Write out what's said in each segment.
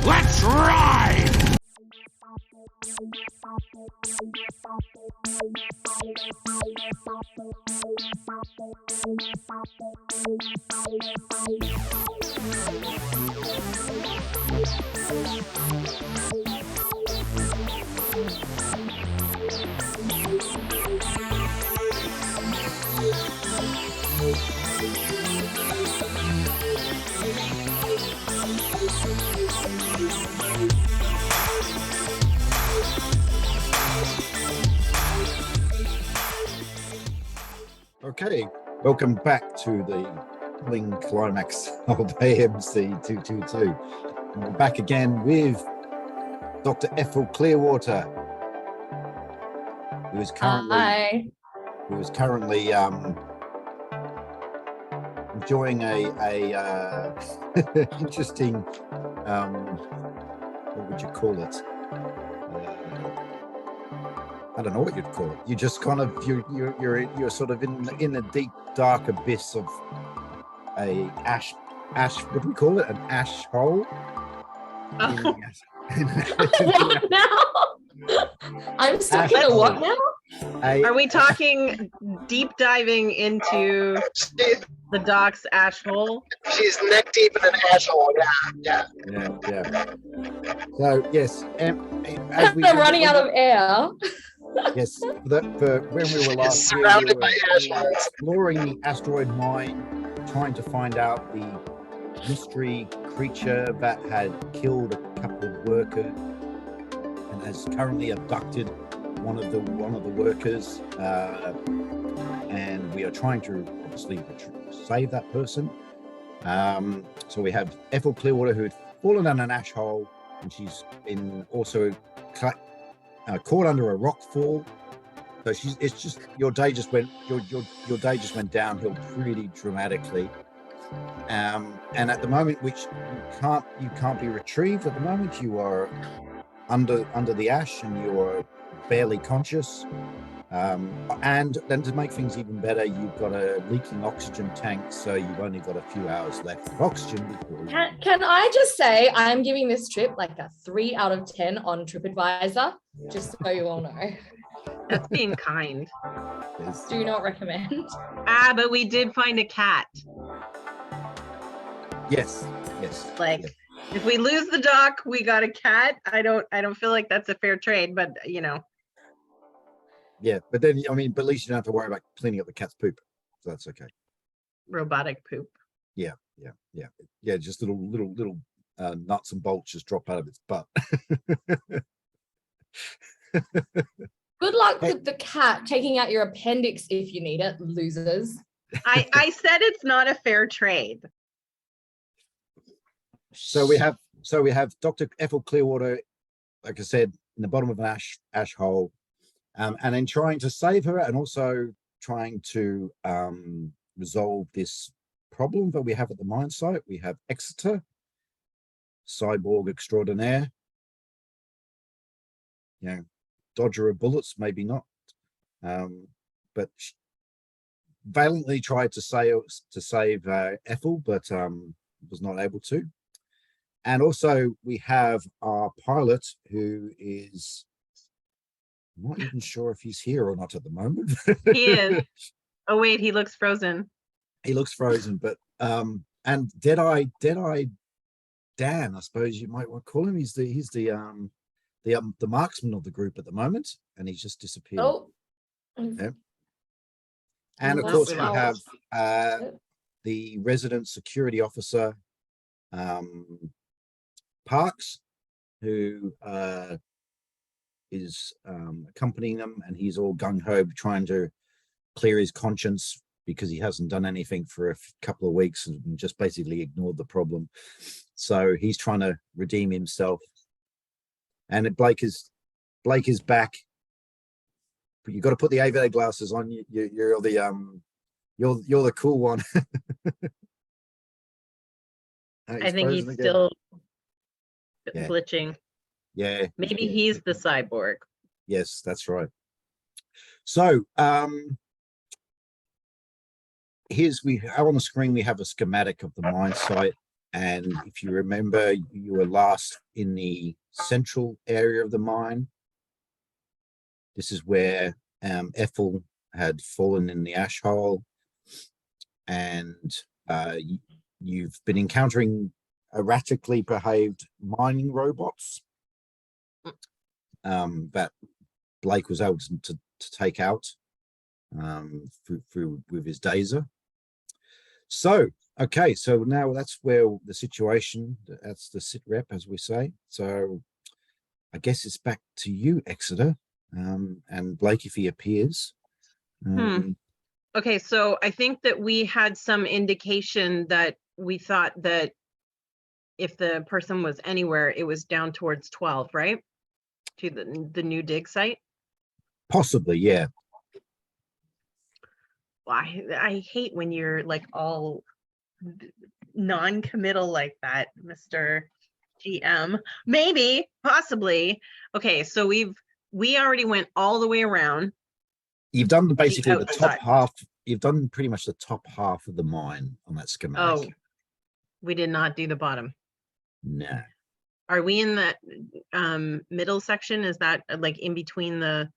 Let's ride! Okay, welcome back to the thrilling climax of AMC-222. We're back again with Dr. Ethel Clearwater, who is currently enjoying a interesting what would you call it? I don't know what you'd call it. You just kind of you're sort of in a deep dark abyss of a ash. What do we call it? An ash hole. Oh. What now? I'm stuck in a what now? Are we talking deep diving into the dock's ash hole? She's neck deep in an ash hole. Yeah. So yes, as I'm running out of air. Yes, for when we were last here, surrounded we by were ash holes. exploring the asteroid mine, trying to find out the mystery creature that had killed a couple of workers and has currently abducted one of the workers, and we are trying to obviously save that person. So we have Ethel Clearwater, who had fallen down an ash hole, and she's been also caught under a rock fall. So it's just your day just went downhill pretty dramatically. And at the moment, which you can't be retrieved at the moment, you are under the ash and you are barely conscious. And then to make things even better, you've got a leaking oxygen tank, so you've only got a few hours left of oxygen before Can I just say I'm giving this trip like a 3 out of 10 on TripAdvisor, just so you all know. That's being kind. Do not recommend. But we did find a cat. Yes. Like, yes. if we lose the dock, we got a cat. I don't feel like that's a fair trade, but Yeah, but then at least you don't have to worry about cleaning up the cat's poop, so that's okay. Robotic poop. Yeah. Just little nuts and bolts just drop out of its butt. Good luck with the cat taking out your appendix if you need it, losers. I said it's not a fair trade. So we have Dr. Ethel Clearwater, like I said, in the bottom of an ash hole, and then trying to save her, and also trying to resolve this problem that we have at the mine site. We have Exeter, cyborg extraordinaire. Dodger of bullets, maybe not, but valiantly tried to save Ethel, but was not able to. And also we have our pilot, who is, I'm not even sure if he's here or not at the moment. He is. Oh wait, he looks frozen. He looks frozen, but and Deadeye Dan, I suppose you might want to call him. He's the marksman of the group at the moment, and he's just disappeared. Oh. Yeah. And of course we have the resident security officer, Parks, who is accompanying them, and he's all gung-ho trying to clear his conscience because he hasn't done anything for a couple of weeks and just basically ignored the problem. So he's trying to redeem himself. And Blake is back. But you've got to put the aviator glasses on. You're the cool one. I think he's still glitching. Yeah. Maybe he's the cyborg. Yes, that's right. So on the screen we have a schematic of the mine site. And if you remember, you were last in the central area of the mine. This is where Ethel had fallen in the ash hole, and you've been encountering erratically behaved mining robots that Blake was able to take out through with his dazer. So, okay, so now that's where the situation, that's the sit rep, as we say. So I guess it's back to you, Exeter, and Blake, if he appears. Okay, so I think that we had some indication that we thought that if the person was anywhere, it was down towards 12, right? To the new dig site? Possibly, yeah. Well, I hate when you're like all non-committal like that, Mr. GM. Maybe, possibly. Okay, so we already went all the way around. You've done basically the top outside. half. You've done pretty much the top half of the mine on that schematic. Oh, we did not do the bottom. No. Are we in that middle section? Is that like in between the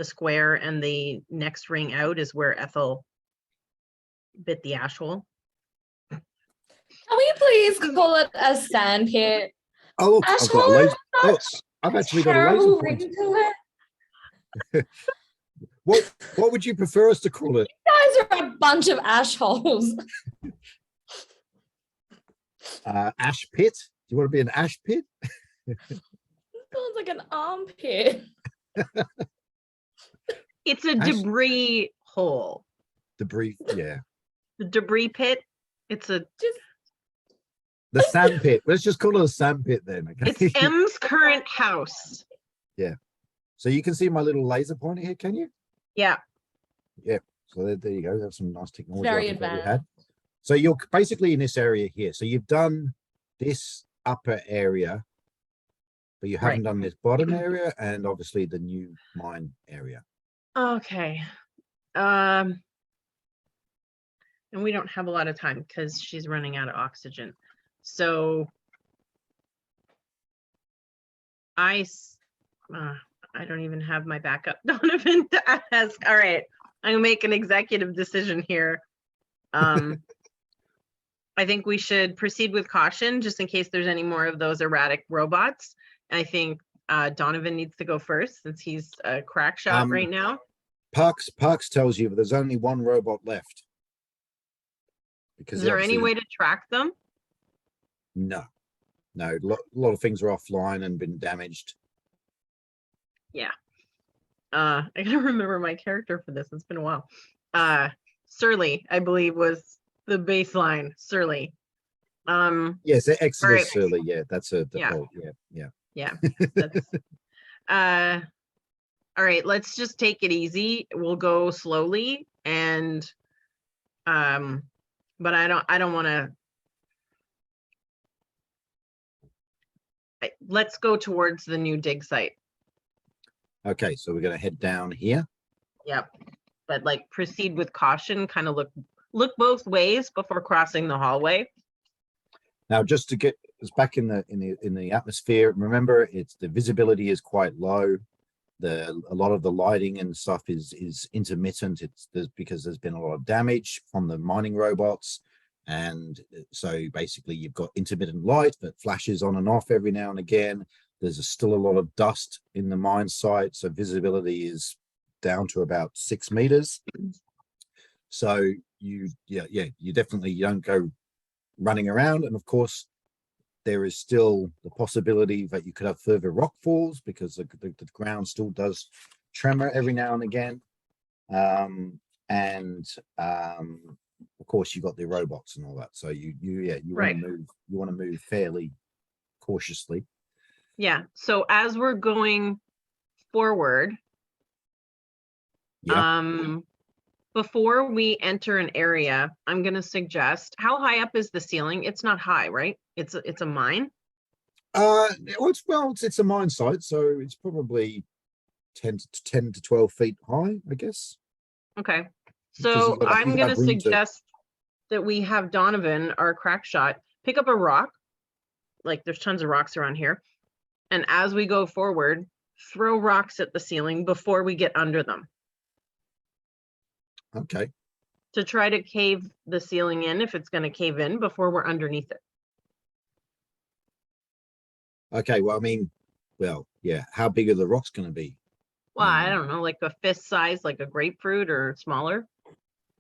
square and the next ring out is where Ethel bit the ash hole? Can we please call it a sand pit? Oh, look, I've got a laser. Look, I've actually got a laser Terrible point. ring to it. What would you prefer us to call it? You guys are a bunch of ash holes. Ash pit? Do you want to be an ash pit? Sounds like an armpit. It's a Ash- debris hole. Debris, yeah. The debris pit. It's a The sand pit. Let's just call it a sand pit then. Okay. it's M's current house. So you can see my little laser pointer here, can you? Yeah. So there you go. That's some nice technology. Very I think that we advanced. had. So you're basically in this area here. So you've done this upper area, but you haven't Right. done this bottom area and obviously the new mine area. Okay. And we don't have a lot of time because she's running out of oxygen. So I don't even have my backup Donovan to ask. All right, I'm gonna make an executive decision here. I think we should proceed with caution just in case there's any more of those erratic robots. I think Donovan needs to go first since he's a crack shot right now. Parks tells you, but there's only one robot left. Because Is there any obviously- way to track them? No. A lot of things are offline and been damaged. I gotta remember my character for this. It's been a while. Surly, I believe, was the baseline. Surly. Yes, Exodus right. Surly. Yeah, that's a Yeah. default. Yeah. That's, all right, let's just take it easy. We'll go slowly and but I don't want to. Let's go towards the new dig site. Okay, so we're going to head down here. Yep. But like proceed with caution, kind of look both ways before crossing the hallway. Now, just to get us back in the atmosphere, remember the visibility is quite low. A lot of the lighting and stuff is intermittent. Because there's been a lot of damage from the mining robots, and so basically you've got intermittent light that flashes on and off every now and again. There's still a lot of dust in the mine site, so visibility is down to about 6 meters. So you definitely don't go running around, and of course there is still the possibility that you could have further rock falls because the ground still does tremor every now and again. Of course you got the robots and all that, so you Right. want to move fairly cautiously. Yeah. So as we're going forward, before we enter an area, I'm going to suggest, how high up is the ceiling? It's not high, right? It's a mine. It's a mine site, so it's probably 10 to 12 feet high, I guess. Okay. Because So you gotta I'm going to have room to- suggest that we have Donovan, our crack shot, pick up a rock. Like there's tons of rocks around here. And as we go forward, throw rocks at the ceiling before we get under them Okay. to try to cave the ceiling in if it's going to cave in before we're underneath it. Okay. Well, I mean, well, yeah. How big are the rocks going to be? Well, I don't know, like a fist size, like a grapefruit or smaller.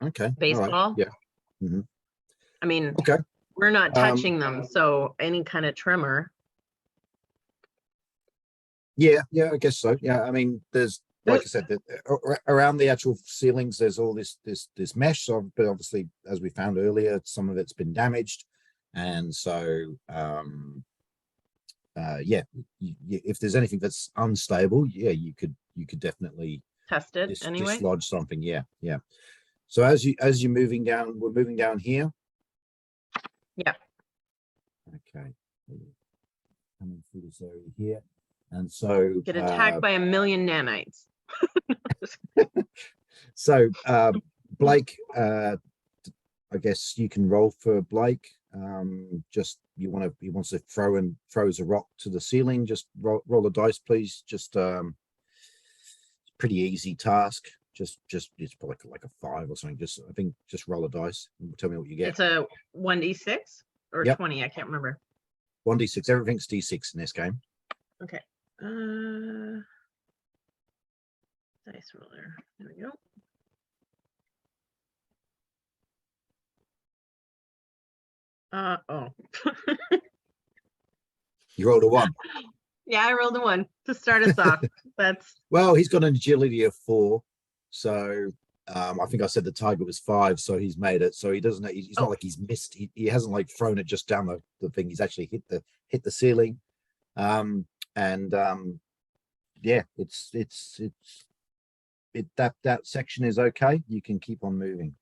Okay. All Baseball. right. Yeah. Hmm. I mean, Okay. we're not touching them, so any kind of trimmer. Yeah. Yeah. I guess so. Yeah. I mean, there's, like I said, around the actual ceilings, there's all this mesh. So, but obviously, as we found earlier, some of it's been damaged, and so yeah, if there's anything that's unstable, yeah, you could definitely Test it anyway. dislodge something. Yeah. Yeah. So as you're moving down, we're moving down here. Yeah. Okay. Coming through this area here, and so Get attacked by a million nanites. so Blake, I guess you can roll for Blake. Just he wants to throws a rock to the ceiling. Just roll a dice, please. Just pretty easy task. Just it's probably like a 5 or something. I think just roll a dice and tell me what you get. It's a 1d6 or Yep. 20. I can't remember. 1d6. Everything's d6 in this game. Okay. Dice roller. There we go. Oh. You rolled a 1. Yeah, I rolled a 1 to start us off. That's Well, he's got an agility of 4, so I think I said the target was 5, so he's made it. So he doesn't. He's not like he's missed. He hasn't like thrown it just down the thing. He's actually hit the ceiling, yeah, that section is okay. You can keep on moving.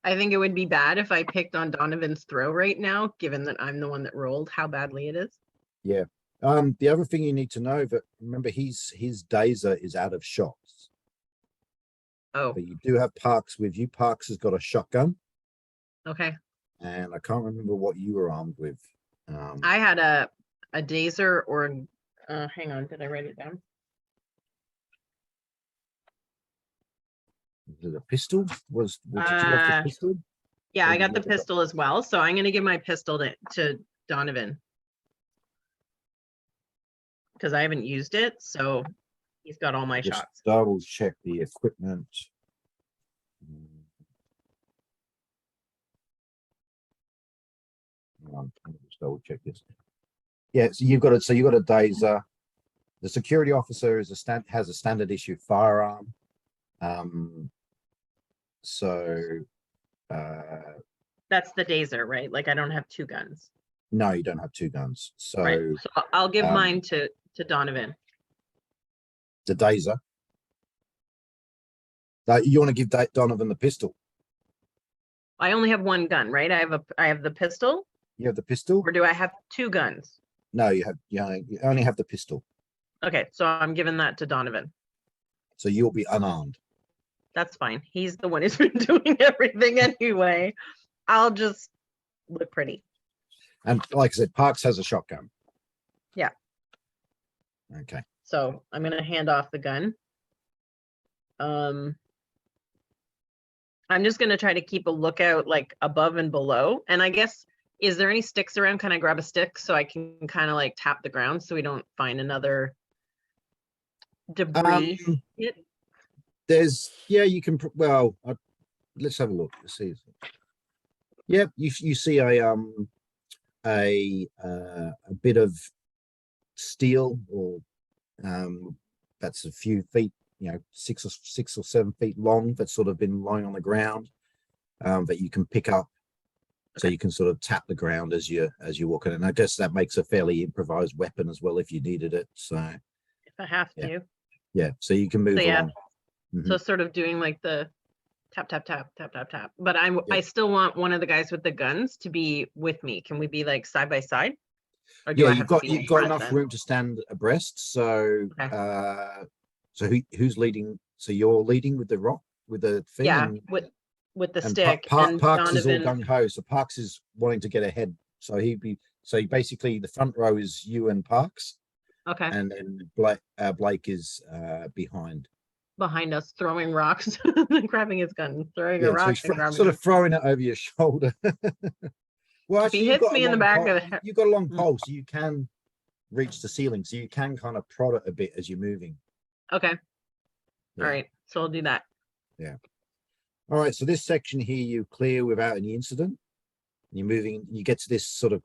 I think it would be bad if I picked on Donovan's throw right now, given that I'm the one that rolled how badly it is. Yeah. The other thing you need to know that remember his Dazer is out of shots. Oh, But you do have Parks with you. Parks has got a shotgun, okay. and I can't remember what you were armed with. I had a Dazer or hang on, did I write it down? Was it a pistol? Did you have the pistol? Yeah, Or I did got you the have pistol as well. So I'm gonna give my pistol to Donovan. Because I haven't used it, so he's got all my Just shots. double check the equipment. Just double check this. Yeah, so you've got it. So you've got a Dazer. The security officer has a standard issue firearm. So That's the Dazer, right? Like I don't have 2 guns. no, you don't have 2 guns. So Right. So I'll give um, mine to Donovan. the Dazer. You want to give Donovan the pistol? I only have 1 gun, right? I have the pistol, You have the pistol? or do I have 2 guns? No, you only have the pistol. Okay, so I'm giving that to Donovan. So you'll be unarmed. That's fine. He's the one who's been doing everything anyway. I'll just look pretty. And like I said, Parks has a shotgun. Yeah. Okay. So I'm gonna hand off the gun. I'm just gonna try to keep a lookout like above and below. And I guess, is there any sticks around? Can I grab a stick so I can kind of like tap the ground so we don't find another debris hit? You can, let's have a look. Let's see. Yep, you see a bit of steel, or that's a few feet, 6 or 7 feet long, that's sort of been lying on the ground, that you can pick up. So you can sort of tap the ground as you walk in, and I guess that makes a fairly improvised weapon as well if you needed it. So If I have to. yeah, so you can move So, yeah. along. Mhm. So sort of doing like the tap, tap, tap, tap, tap, tap. But I still want one of the guys with the guns to be with me. Can we be like side by side? Or do I have to be you've in got front enough then? room to stand abreast. So Okay. so who's leading? So you're leading with the rock, with the thing. Yeah, and- with the And stick, and Parks is all Donovan. gung ho. So Parks is wanting to get ahead. So basically the front row is you and Parks, Okay, and then Blake is behind. behind us, throwing rocks, grabbing his gun, throwing a Yeah, so rock, he's and grabbing sort it. of throwing it over your shoulder. Well, If he actually, you've hits got a me in the long back pole. of the head, You've got a long Mm. pole, so you can reach the ceiling. So you can kind of prod it a bit as you're moving. okay, Yeah. all right, so I'll do that. All right. So this section here, you clear without any incident. You're moving. You get to this sort of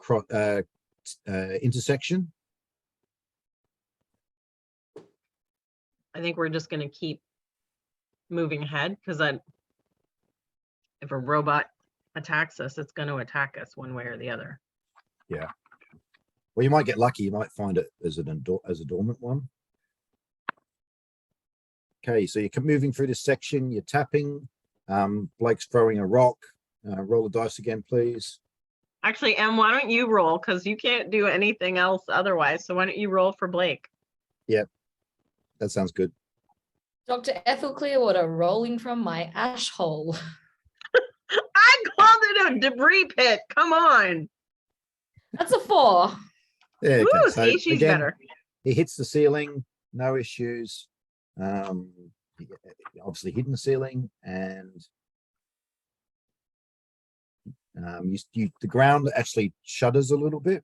intersection. I think we're just gonna keep moving ahead, because if a robot attacks us, it's gonna attack us one way or the other. Well, you might get lucky. You might find it as a dormant one. Okay, so you're moving through this section. You're tapping. Blake's throwing a rock. Roll the dice again, please. Actually, Em, why don't you roll? Because you can't do anything else otherwise. So why don't you roll for Blake? That sounds good. Dr. Ethel Clearwater rolling from my ash hole. I called it a debris pit. Come on. That's a 4. Yeah. Okay. Ooh, So see, she's again, better. he hits the ceiling. No issues. He obviously hitting the ceiling, and the ground actually shudders a little bit,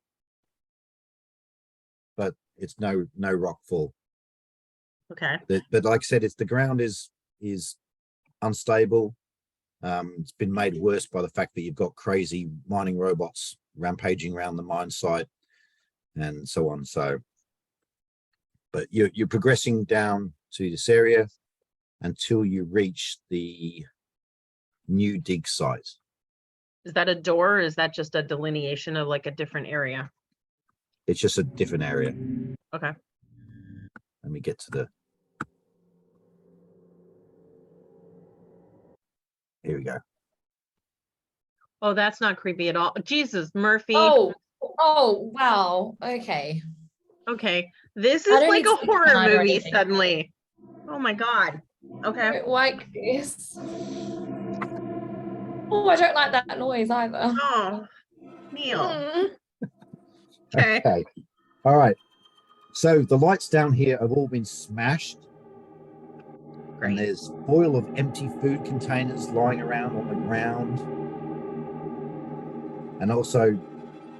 but it's no rock fall. Okay. But like I said, the ground is unstable. It's been made worse by the fact that you've got crazy mining robots rampaging around the mine site and so on. So, but you're progressing down to this area until you reach the new dig site. Is that a door, or is that just a delineation of like a different area? It's just a different area. Okay. Let me get to the. Here we go. Oh, that's not creepy at all. Jesus, Murphy. Oh, wow. Okay. Okay. This I is don't like need a sleep horror tonight or movie anything. suddenly. Oh my God. I Okay. don't like this. Oh, I don't like that noise either. Oh, Neil. Mm. Okay. Okay. All right. So the lights down here have all been smashed. Great. And there's foil of empty food containers lying around on the ground. And also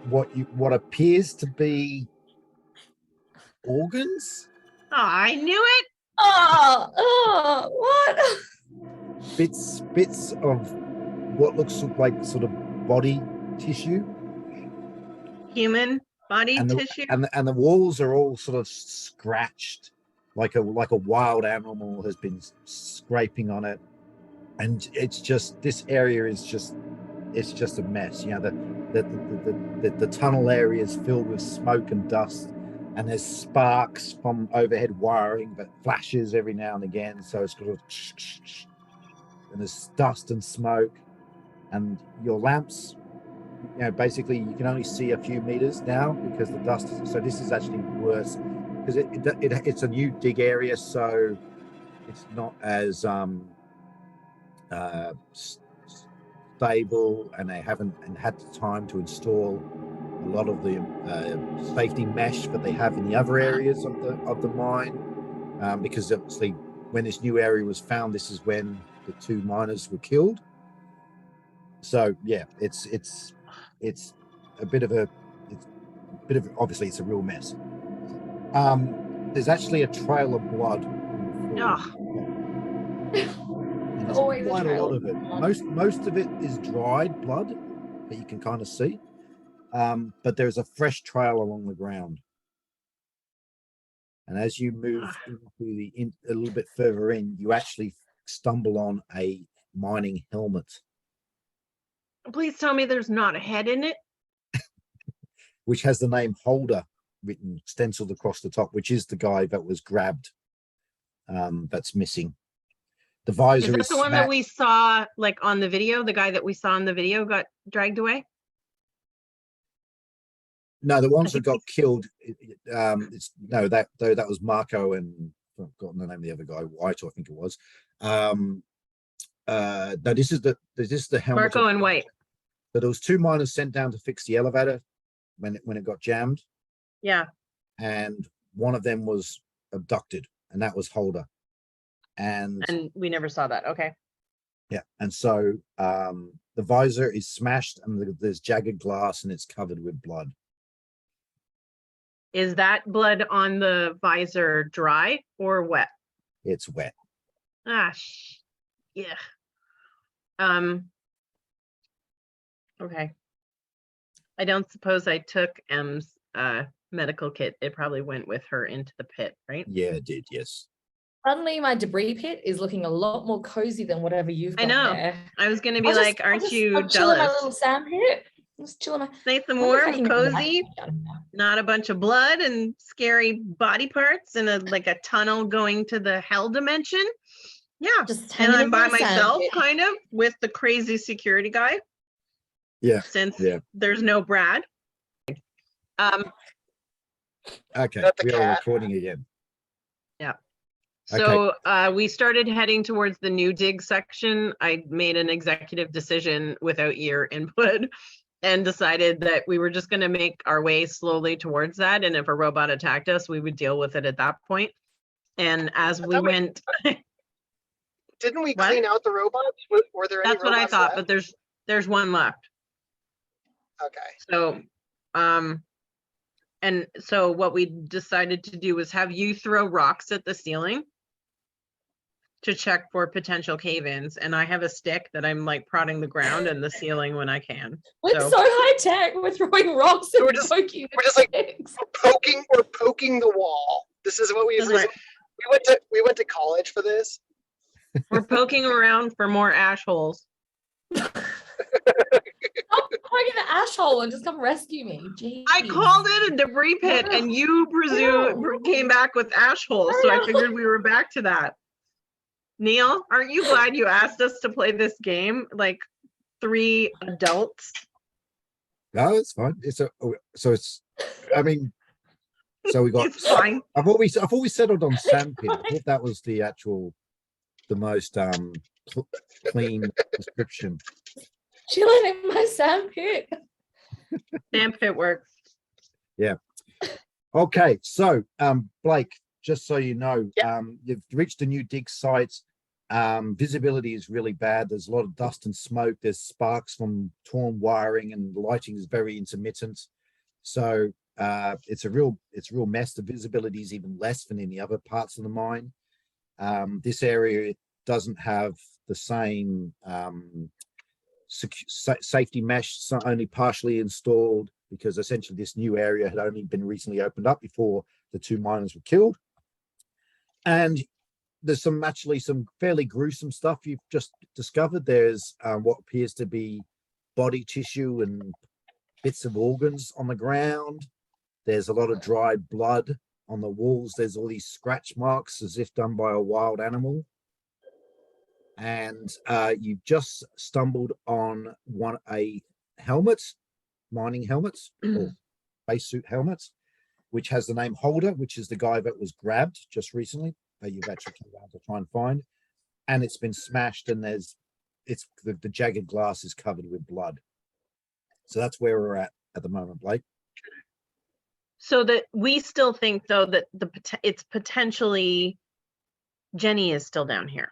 what appears to be organs, Oh, I knew it. What? bits of what looks like sort of body tissue. Human body And tissue. the walls are all sort of scratched, like a wild animal has been scraping on it. And it's just, this area is just, it's just a mess. You know, the tunnel area is filled with smoke and dust, and there's sparks from overhead wiring that flashes every now and again. So it's sort of, and there's dust and smoke, and your lamps, you know, basically you can only see a few meters now because the dust is, so this is actually worse because it's a new dig area, so it's not as stable, and they haven't had the time to install a lot of the safety mesh that they have in the other areas of the mine, because obviously when this new area was found, this is when the 2 miners were killed. So yeah, it's a bit of obviously it's a real mess. There's actually a trail of blood on the floor. And there's Always a quite a trail lot of of it. blood. Most of it is dried blood that you can kind of see, but there's a fresh trail along the ground. And as you move into a little bit further in, you actually stumble on a mining helmet, Please tell me there's not a head in it. which has the name Holder written stenciled across the top, which is the guy that was grabbed. That's missing. The visor Is that the one that we saw like on the video? The guy that we saw in the video got dragged away? No, the ones that got killed. That was Marco, and I've forgotten the name of the other guy, White, I think it was. No, this is the helmet. Marco and White. So there was 2 miners sent down to fix the elevator when it got jammed, Yeah. and one of them was abducted, and that was Holder. And we never saw that. Okay. yeah, and so the visor is smashed, and there's jagged glass, and it's covered with blood. Is that blood on the visor dry or wet? It's wet. Ah, yeah. Okay. I don't suppose I took M's medical kit. It probably went with her into the pit, right? Yeah, it did. Yes. Suddenly, my debris pit is looking a lot more cozy than whatever you've got I know. there. I was gonna be like, aren't you I'll chill in my jealous? little sand pit. Just chill in my. Nice and I wonder if I warm, can get the light cozy, down now. not a bunch of blood and scary body parts and like a tunnel going to the hell dimension. Yeah. Just And hanging I'm in by my sand myself, pit. kind of, with the crazy security guy, Yeah. since Yeah. there's no Brad. Okay. Not the We are cat. recording again. So we started heading towards the new dig section. I made an executive decision without your input and decided that we were just going to make our way slowly towards that. And if a robot attacked us, we would deal with it at that point. And as we went, Didn't we What? clean out the robots? Were there any that's what I robots thought, left? but there's one left. Okay. So, and so what we decided to do was have you throw rocks at the ceiling to check for potential cave-ins. And I have a stick that I'm like prodding the ground and the ceiling when I can. We're So- so high tech. We're throwing rocks and We're just- poking. we're just like- things. We're poking the wall. This is what we That's right. we went to college for this. We're poking around for more ash holes. Stop poking the ash hole and just come rescue me. Jeez. I called it a debris pit No. and you came back with ash holes. So I figured we were back to that. Neil, aren't you glad you asked us to play this game? Like 3 adults. No, it's fine. I mean, so we got. It's fine. I've always settled on sandpit. I thought that was the most clean description. Chilling in my sand pit. Damn pit works. Okay, so Blake, just so you know, Yeah. you've reached a new dig site. Visibility is really bad. There's a lot of dust and smoke. There's sparks from torn wiring, and the lighting is very intermittent. So it's a real mess. The visibility is even less than in the other parts of the mine. This area doesn't have the same safety mesh, so only partially installed, because essentially this new area had only been recently opened up before the 2 miners were killed. And there's some fairly gruesome stuff you've just discovered. There's what appears to be body tissue and bits of organs on the ground. There's a lot of dried blood on the walls. There's all these scratch marks as if done by a wild animal. And you've just stumbled on a helmet, mining helmets, or spacesuit helmets, which has the name Holder, which is the guy that was grabbed just recently, that you've actually come down to try and find. And it's been smashed, and the jagged glass is covered with blood. So that's where we're at the moment, Blake. So that we still think though that it's potentially Jenny is still down here,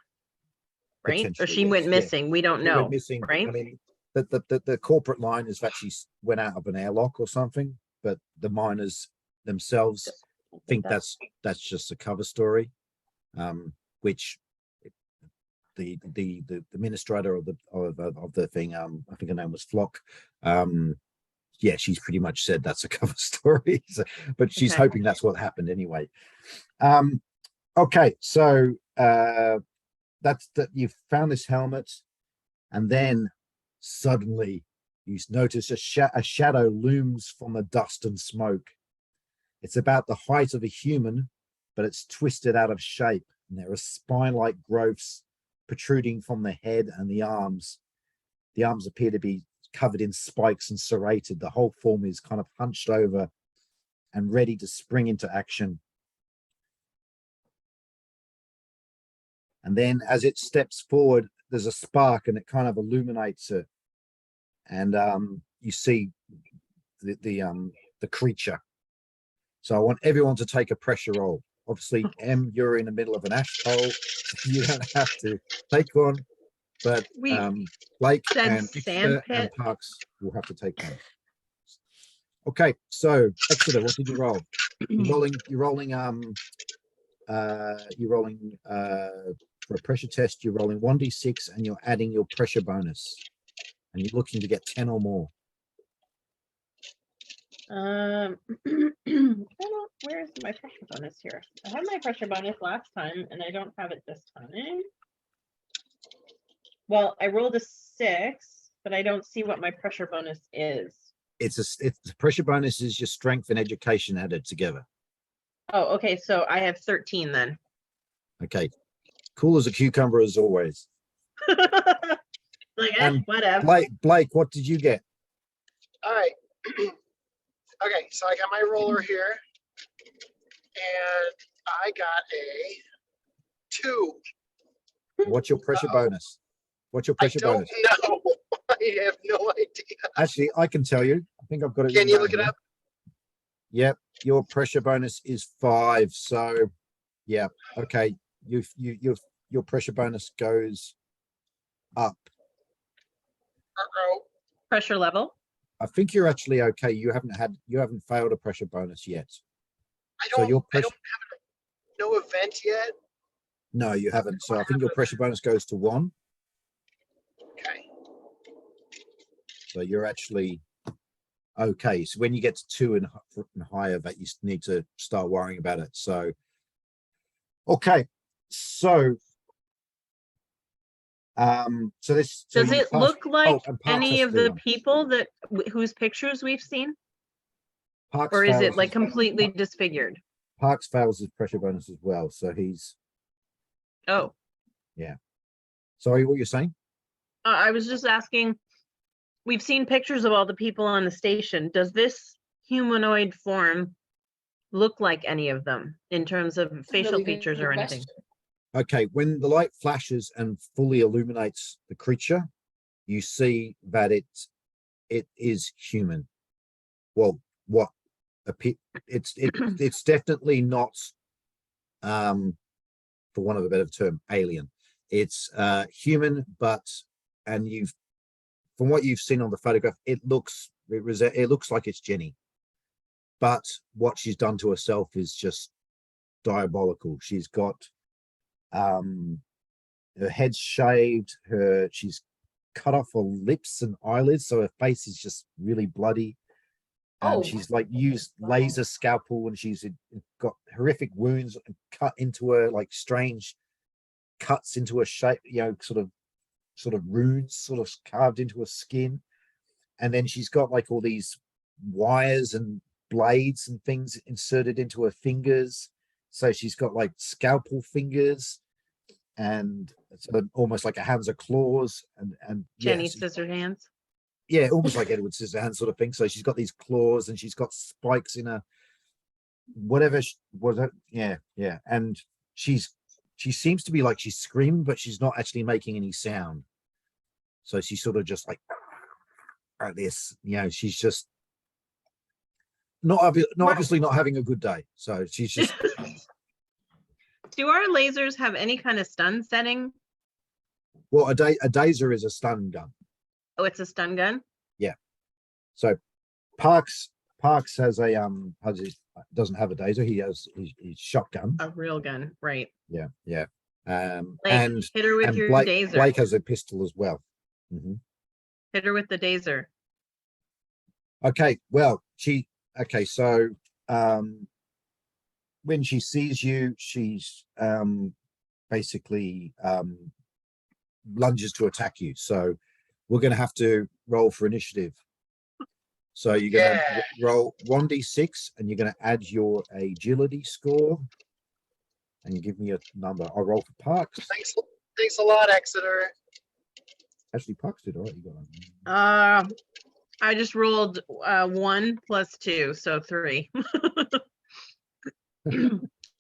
right? Or Potentially, she yes, went yeah. missing. We don't She went know, missing. right? I mean, the corporate line is actually went out of an airlock or something, but the miners themselves think that's just a cover story, which the administrator of the thing, I think her name was Flock. Yeah, she's pretty much said that's a cover story, but she's Okay. hoping that's what happened anyway. Okay, so that's that. You've found this helmet, and then suddenly you notice a shadow looms from the dust and smoke. It's about the height of a human, but it's twisted out of shape, and there are spine-like growths protruding from the head and the arms. The arms appear to be covered in spikes and serrated. The whole form is kind of hunched over and ready to spring into action. And then as it steps forward, there's a spark and it kind of illuminates it, and you see the creature. So I want everyone to take a pressure roll. Obviously, you're in the middle of an ash hole, so you don't have to take one, but We Blake said and sand Exeter and pit. Parks will have to take one. Okay, so Exeter, what did you roll? You're rolling for a pressure test, you're rolling 1d6 and you're adding your pressure bonus. And you're looking to get 10 or more. I don't, where's my pressure bonus here? I had my pressure bonus last time and I don't have it this time. Well, I rolled a 6, but I don't see what my pressure bonus is. It's the pressure bonus is your strength and education added together. Oh, okay, so I have 13 then. Okay, cool as a cucumber as always. Like, And whatever. Blake, what did you get? All right. Okay, so I got my roller here, and I got a 2. What's your pressure bonus? What's your pressure I don't bonus? know. I have no idea. Actually, I can tell you. I think I've got it. Can you written look it down up? here. Yep, your pressure bonus is 5. So, yeah, okay. Your pressure bonus goes up. Uh-oh. Pressure level. I think you're actually okay. You haven't failed a pressure bonus yet. I So don't, your I pressure. don't have no event yet. No, you haven't. So I think your pressure bonus goes to 1. Okay. So you're actually okay. So when you get to 2 and higher, that you need to start worrying about it. So, okay. So, this. So Does you it passed- look like and Parks any has of the 3 on. people that whose pictures we've seen? Parks Or is it fails like his- completely disfigured? Parks fails his pressure bonus as well. So he's. Oh, Sorry, what you're saying? I was just asking, we've seen pictures of all the people on the station. Does this humanoid form look like any of them in terms of facial Really good features or anything? question. Okay, when the light flashes and fully illuminates the creature, you see that it is human. Well, it's definitely not, for want of a better term, alien. It's human, but from what you've seen on the photograph, it looks like it's Jenny. But what she's done to herself is just diabolical. She's got her head's shaved, she's cut off her lips and eyelids, so her face is just really bloody. Oh. She's like used laser scalpel, and she's got horrific wounds cut into her, like strange cuts into her shape, sort of runes sort of carved into her skin. And then she's got like all these wires and blades and things inserted into her fingers. So she's got like scalpel fingers, and sort of almost like a hands of claws, and Jenny yes, Scissorhands. yeah, almost like Edward Scissorhands sort of thing. So she's got these claws, and she's got spikes in her whatever was it. Yeah, and she seems to be like she's screaming, but she's not actually making any sound. So she's sort of just like this, she's just obviously not having a good day. So she's just. Do our lasers have any kind of stun setting? Well, a dazer is a stun gun. Oh, it's a stun gun? So Parks has a doesn't have a dazer. He has his shotgun. A real gun, right. Yeah. Like, And hit her with your Blake, dazer. Blake has a pistol as well. Hit her with the dazer. Okay, well, so when she sees you, she's basically lunges to attack you. So we're going to have to roll for initiative. So you're going to roll 1d6, and you're going to add your agility score, and give me a number. I'll roll for Parks. Thanks a lot, Exeter. Actually, Parks did all right. You got it. I just rolled 1 + 2, so 3.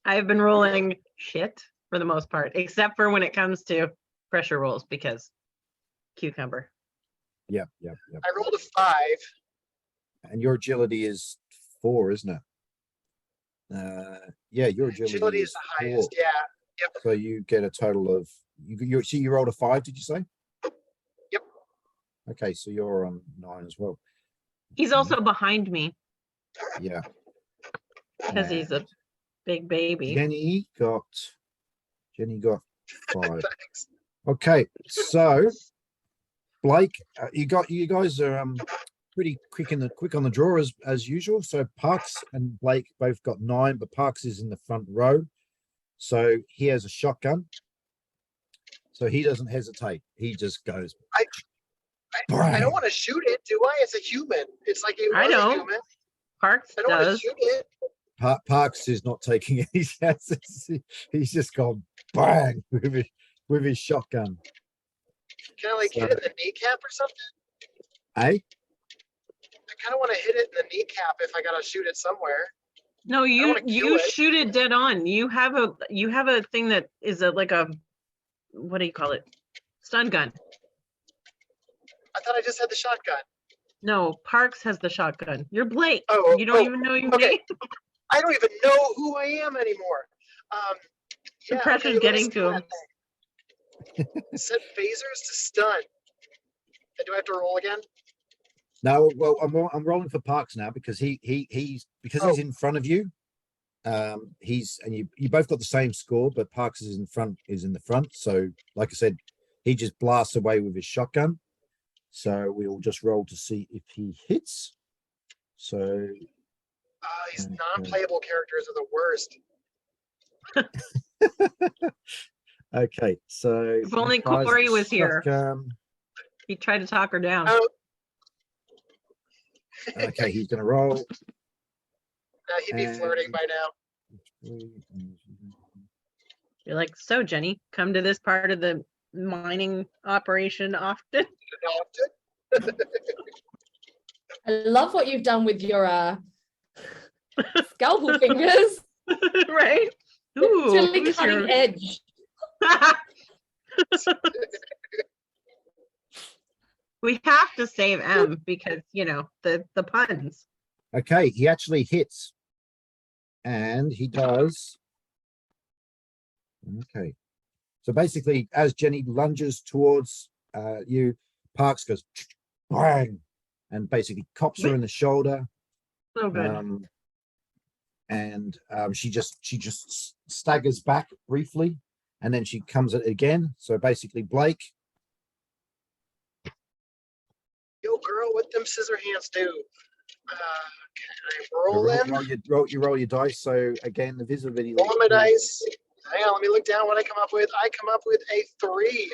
I have been rolling shit for the most part, except for when it comes to pressure rolls because cucumber. Yep. I rolled a 5. And your agility is 4, isn't it? Yeah, your Agility is the highest. 4. Yeah. Yep. So you get a total of you rolled a 5, did you say? Yep. Okay, so you're on 9 as well. He's also behind me Yeah. because he's a big baby. Jenny got 5. Thanks. Okay, so Blake, you guys are pretty quick on the draw as usual. So Parks and Blake both got 9, but Parks is in the front row. So he has a shotgun. So he doesn't hesitate. He just goes. I don't want to shoot it, do I? It's a human. It's like it I was a don't. human. Parks I don't want to does. shoot it. Parks is not taking any chances. He's just gone bang with his shotgun. Can I like hit it in the kneecap or something? Eh? I kind of want to hit it in the kneecap if I gotta shoot it somewhere. No, you wanna kill it. shoot it dead on. You have a thing that is like a, what do you call it? Stun gun. I thought I just had the shotgun. No, Parks has the shotgun. You're Blake. Oh, You don't even know your okay. name. I don't even know who I am anymore. The Yeah, pressure's okay, getting let's to do him. that thing. Set phasers to stun. Do I have to roll again? No, well, I'm rolling for Parks now because he's Oh. in front of you. You both got the same score, but Parks is in the front. So, like I said, he just blasts away with his shotgun. So we'll just roll to see if he hits. So These Okay. non-playable characters are the worst. okay, so If only he fires Corey the was here. shotgun. He tried to talk her down. Oh, Okay, he's gonna roll. he'd be flirting by now. You're like, so Jenny, come to this part of the mining operation often? I love what you've done with your scalpel fingers. Right? It's really who's cutting your- edge. We have to save M because, the puns. Okay, he actually hits. And he does. Okay. So basically, as Jenny lunges towards you, Parks goes bang, and basically cops her in the shoulder. So good. She just staggers back briefly, and then she comes at it again. So basically, Blake. Yo, girl, what them scissor hands do? Can I roll in? Roll your dice. So again, the visibility. Roll my dice. Hang on, let me look down what I come up with. I come up with a 3.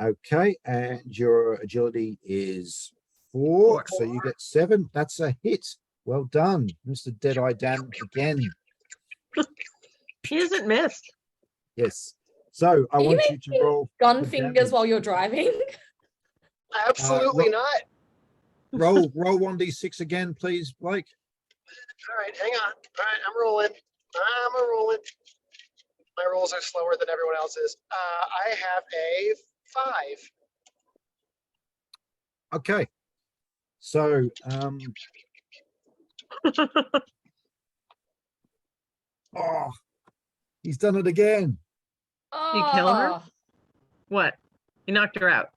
Okay, and your agility is 4, so you get 7. That's a hit. Well done, Mr. Deadeye Dan again. He isn't missed. Yes. So I Are you want you to roll Gun the fingers damage. while you're driving. Absolutely not. roll 1d6 again, please, Blake. All right, hang on. All right, I'm rolling. My rolls are slower than everyone else's. I have a 5. Okay. So oh, he's done it again. You kill her? Oh, What? You knocked her out.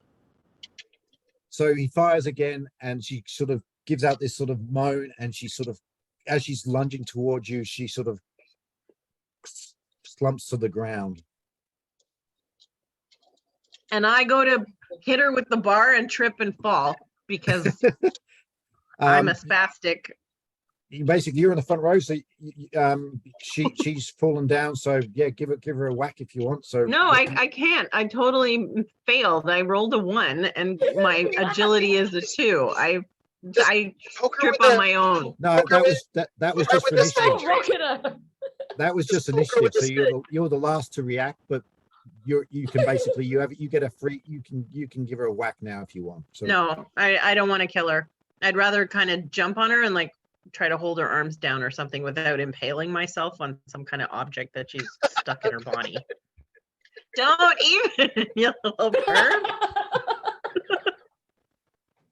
So he fires again, and she sort of gives out this sort of moan, and she sort of, as she's lunging towards you, she sort of slumps to the ground. And I go to hit her with the bar and trip and fall because I'm a spastic. You're in the front row, so she's fallen down. So yeah, give her a whack if you want. So No, I can't. I totally failed. I rolled a 1 and my agility is a 2. I Poke her trip with on a- my own. No, that was just for with the initiative. stick. rocket her. That was just Just poke her initiative. with the So you're the last to react, but you can basically you get a free you can give her a whack now if you want. So No, I don't want to kill her. I'd rather kind of jump on her and like try to hold her arms down or something without impaling myself on some kind of object that she's stuck in her body. Don't even, you little perv.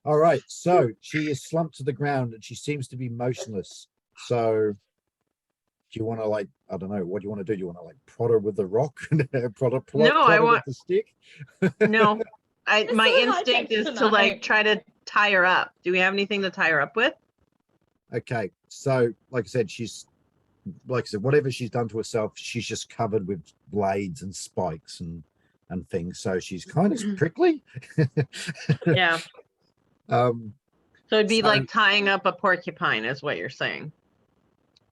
All right, so she is slumped to the ground and she seems to be motionless. So do you want to like, I don't know, what do you want to do? Do you want to like prod her with the rock? prod her No, I her want- with the stick? No, It's my so high instinct tech is to tonight. like try to tie her up. Do we have anything to tie her up with? Okay, so like I said, whatever she's done to herself, she's just covered with blades and spikes and things. So she's kind of prickly. Yeah. So So it'd be like tying up a porcupine is what you're saying.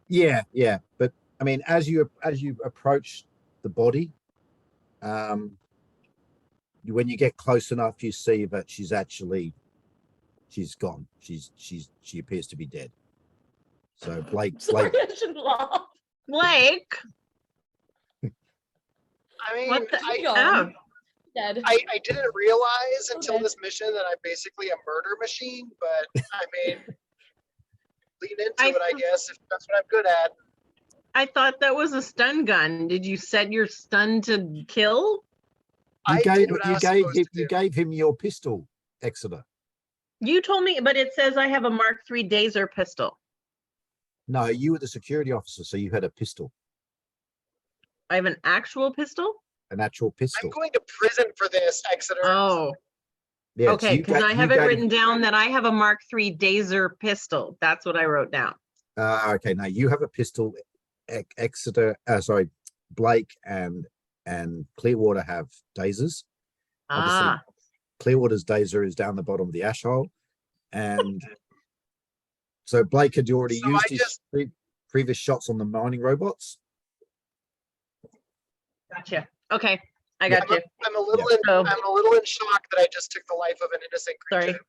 yeah, but I mean, as you approach the body, when you get close enough, you see that she's gone. She appears to be dead. So Blake, Sorry, I shouldn't laugh. Blake, I mean, what the Gone. Dead. I didn't realize until Okay. this mission that I'm basically a murder machine, but I mean, lean into it, I guess, if that's what I'm good at. I thought that was a stun gun. Did you set your stun to kill? I did what I was supposed to you do. gave him your pistol, Exeter. You told me, but it says I have a Mark III Dazer pistol. No, you were the security officer, so you had a pistol, I have an actual pistol? an actual I'm pistol. going to prison for this, Exeter. Oh, Yeah, so okay, you because I you have it gave- written down that I have a Mark III Dazer pistol. That's what I wrote down. Okay, now you have a pistol. Exeter, sorry, Blake and Clearwater have dasers. Obviously, Ah, Clearwater's daser is down the bottom of the ash hole, and so Blake had already So used I his just- previous shots on the mining robots. gotcha. Okay, I got you. I'm a little So- I'm a little in shock that I just took the life of an innocent creature. Sorry.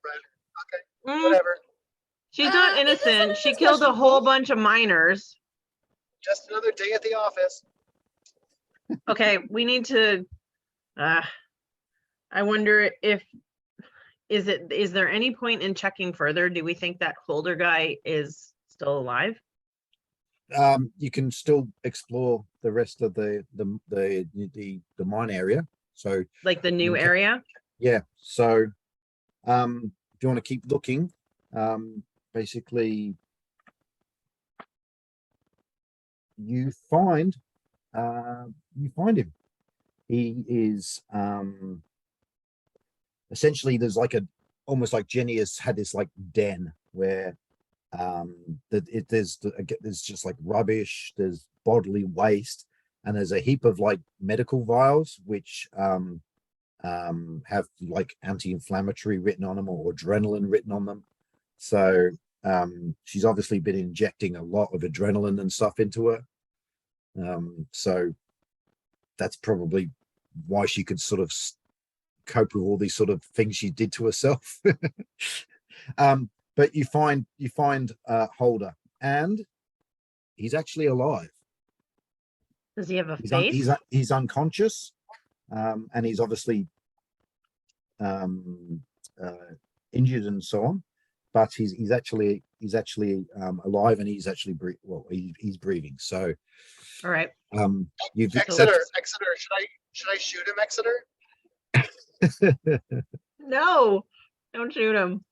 But Mm, whatever. she's not Innocent innocent. She is killed a questionable. whole bunch of miners. Just another day at the office. Okay, we need to, I wonder if, is there any point in checking further? Do we think that Holder guy is still alive? You can still explore the rest of the mine area. So Like the new Okay. area? yeah, so if you want to keep looking, basically you find him. He is essentially, there's like almost like Jenny has had this like den where there's just like rubbish, there's bodily waste, and there's a heap of like medical vials which have like anti-inflammatory written on them or adrenaline written on them. So she's obviously been injecting a lot of adrenaline and stuff into her. So that's probably why she could sort of cope with all these sort of things she did to herself. But you find Holder, and he's actually alive. Does he have a face? He's unconscious, and he's obviously injured and so on. But he's actually alive, and he's actually he's breathing. So All right. you've Exeter, should I shoot him, Exeter? No, don't shoot him.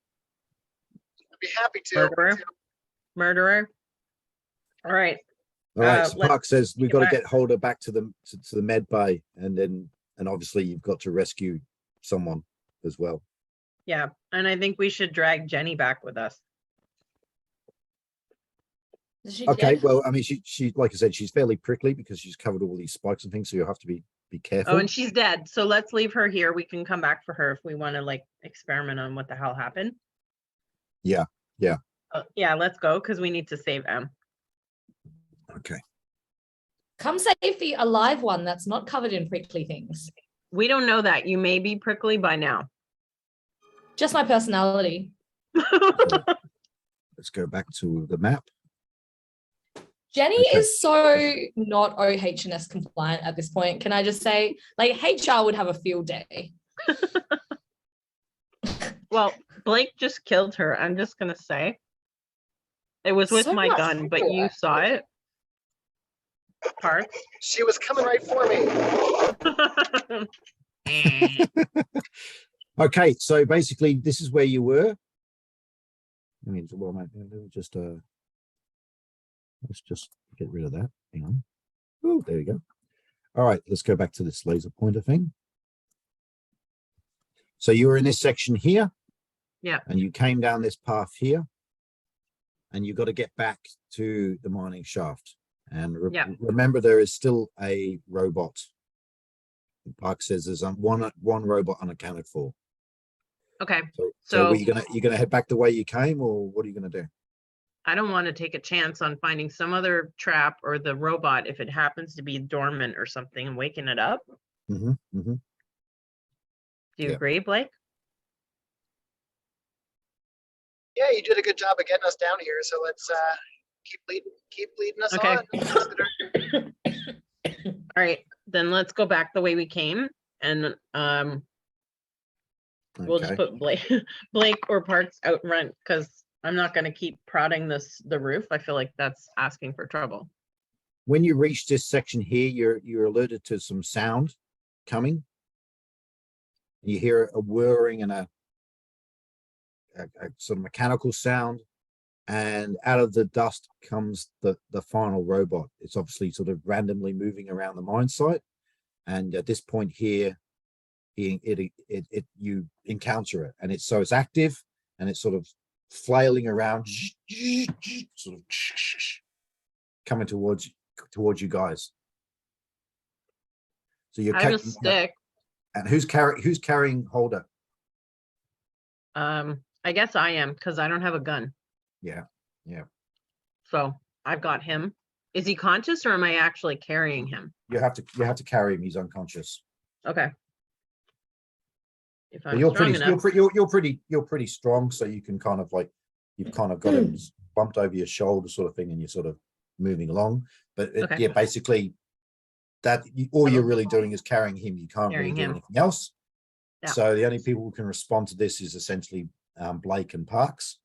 I'd be happy to. Murderer. Murderer. All right. All right, let's Spark says we've get got to back. get Holder back to the med bay, and obviously you've got to rescue someone as well. Yeah, and I think we should drag Jenny back with us. Is she Okay, dead? well, I mean, she like I said, she's fairly prickly because she's covered all these spikes and things, so you'll have to be careful. Oh, and she's dead. So let's leave her here. We can come back for her if we want to like experiment on what the hell happened. Yeah. Yeah, let's go because we need to save M. Okay. Come save the alive one that's not covered in prickly things. We don't know that. You may be prickly by now. Just my personality. Let's go back to the map. Jenny Okay. is so not OH&S compliant at this point. Can I just say, like, HR would have a field day. Well, Blake just killed her. I'm just gonna say. It was with So my much gun, but trouble, you saw it. Parks. She was coming right for me. Okay, so basically this is where you were. I mean, well, mate, just let's just get rid of that. Hang on. Oh, there we go. All right, let's go back to this laser pointer thing. So you were in this section here. Yeah. And you came down this path here. And you got to get back to the mining shaft. And remember, there is still a robot. Park says there's one robot unaccounted for. Okay. So you're gonna head back the way you came, or what are you gonna do? I don't want to take a chance on finding some other trap or the robot if it happens to be dormant or something and waking it up. Mm-hmm, mm-hmm. Do you agree, Blake? Yeah, you did a good job of getting us down here. So let's keep leading us on. All right, then let's go back the way we came, and we'll just put Blake or Parks out front, because I'm not going to keep prodding the roof. I feel like that's asking for trouble. When you reach this section here, you're alerted to some sound coming. You hear a whirring and a sort of mechanical sound, and out of the dust comes the final robot. It's obviously sort of randomly moving around the mine site, and at this point here, you encounter it, and it's active, and it's sort of flailing around, sort of coming towards you guys. So you're I have a stick. And who's carrying Holder? I guess I am, because I don't have a gun. Yeah. So I've got him. Is he conscious, or am I actually carrying him? You have to carry him. He's unconscious. Okay. If I'm you're strong enough. you're pretty strong, so you can kind of like, you've kind of got him bumped over your shoulder sort of thing, and you're sort of moving along. But yeah, basically that all you're really doing is carrying him. You can't really do anything else. Yeah. So the only people who can respond to this is essentially Blake and Parks.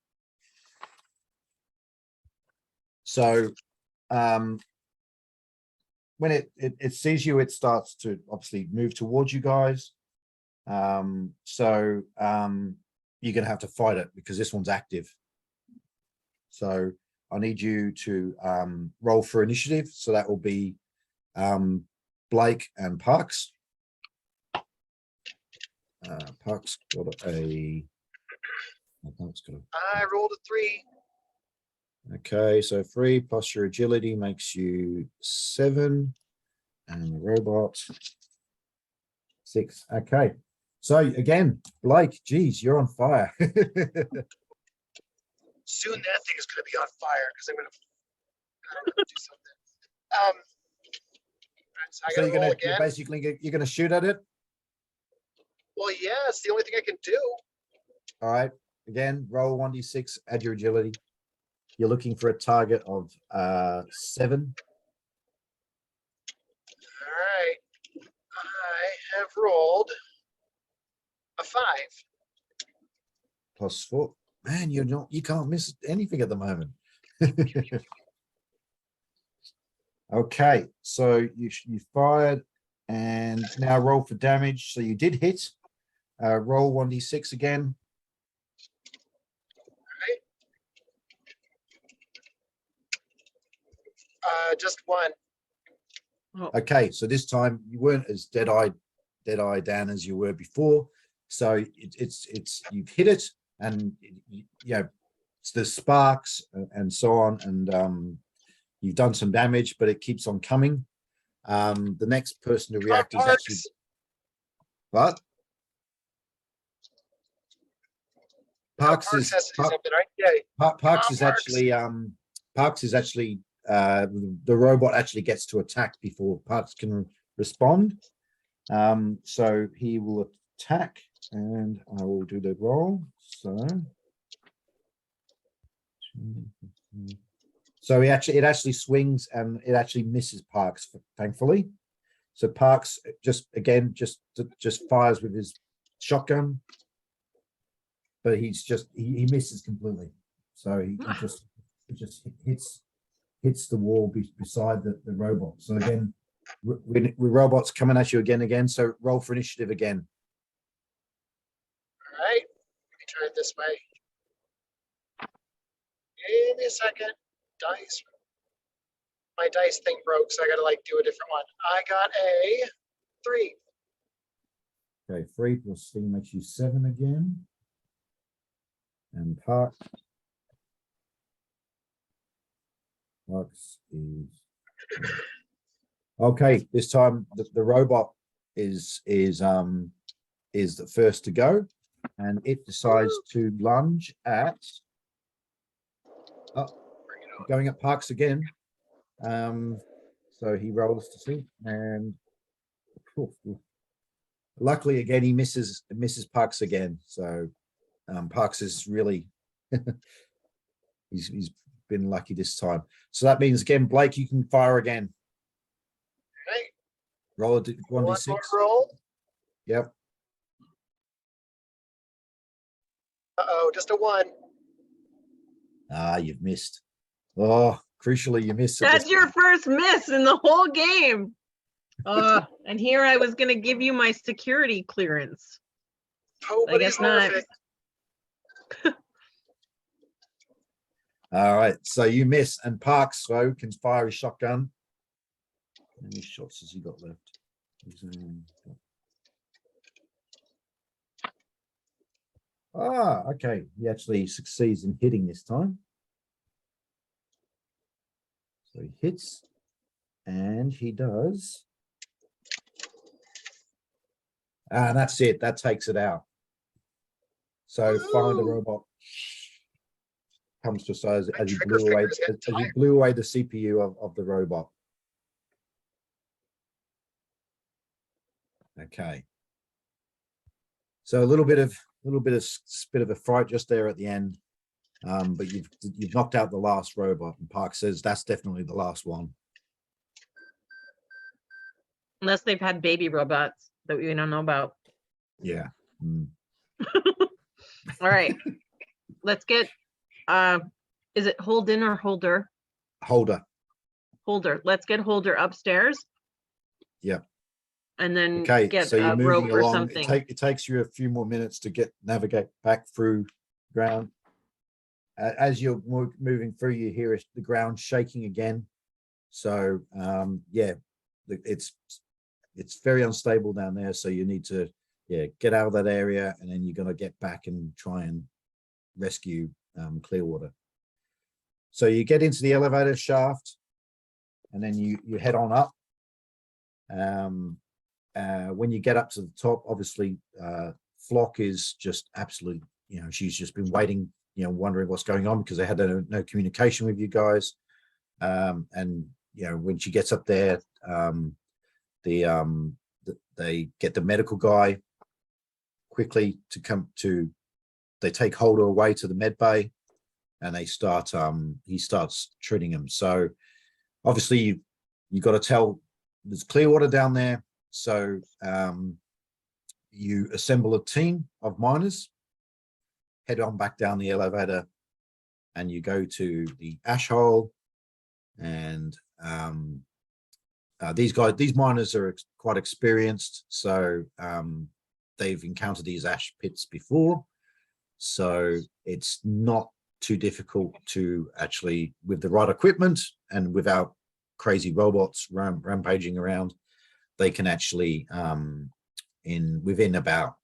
So when it sees you, it starts to obviously move towards you guys. So you're gonna have to fight it, because this one's active. So I need you to roll for initiative. So that will be Blake and Parks. Parks got a. I rolled a 3. Okay, so 3 plus your agility makes you 7, and the robot 6. Okay, so again, Blake, geez, you're on fire. Soon that thing is going to be on fire, because I'm going to do something. So I got to roll again. You're gonna shoot at it. Well, yeah, it's the only thing I can do. All right, again, roll 1d6, add your agility. You're looking for a target of 7. All right, I have rolled a 5. Plus 4. Man, you can't miss anything at the moment. Okay, so you fired, and now roll for damage. So you did hit. Roll 1d6 again. Just 1. Okay, so this time you weren't as dead-eyed Dan as you were before. So it's you've hit it, and it's the sparks and so on, and you've done some damage, but it keeps on coming. The next person to react is actually what? Parks is actually the robot actually gets to attack before Parks can respond. So he will attack, and I will do the roll. So it actually swings, and it actually misses Parks, thankfully. So Parks just fires with his shotgun, but he misses completely. So he just hits the wall beside the robot. So again, robots coming at you again. So roll for initiative again. All right, let me try it this way. Give me a second. Dice. My dice thing broke, so I gotta like do a different one. I got a 3. Okay, 3 plus C makes you 7 again. And Parks is okay. This time the robot is the first to go, and it decides to lunge at going at Parks again. So he rolls to see, and luckily again he misses Parks again. So Parks is really he's been lucky this time. So that means again, Blake, you can fire again. Okay. Roll a One 1d6. more roll. Yep. Uh-oh, just a 1. Ah, you've missed. Oh, crucially, you missed. That's your first miss in the whole game. And here I was going to give you my security clearance. Oh, I but guess he's not. horrific. All right, so you miss, and Parks so can fire his shotgun. How many shots has he got left? Okay. He actually succeeds in hitting this time. So he hits, and he does. And that's it. That takes it out. So finally, the robot comes to size as you blew away the CPU of the robot. Okay. So a little bit of a fright just there at the end, but you've knocked out the last robot, and Park says that's definitely the last one. Unless they've had baby robots that we don't know about. Yeah. Mm. All right. Let's get is it Holden or Holder? Holder. Holder. Let's get Holder upstairs. Yeah. And then Okay, get so you're a moving rope or along. something. It takes you a few more minutes to navigate back through ground. As you're moving through, you hear the ground shaking again. So yeah, it's very unstable down there. So you need to get out of that area, and then you're going to get back and try and rescue Clearwater. So you get into the elevator shaft, and then you head on up. When you get up to the top, obviously Flock is just absolutely, she's just been waiting, wondering what's going on because they had no communication with you guys. And when she gets up there, they get the medical guy quickly to come to. They take Holder away to the med bay, and they start. He starts treating him. So obviously you got to tell there's Clearwater down there. So you assemble a team of miners, head on back down the elevator, and you go to the ash hole. And these miners are quite experienced, so they've encountered these ash pits before. So it's not too difficult to actually, with the right equipment and without crazy robots rampaging around, they can actually within about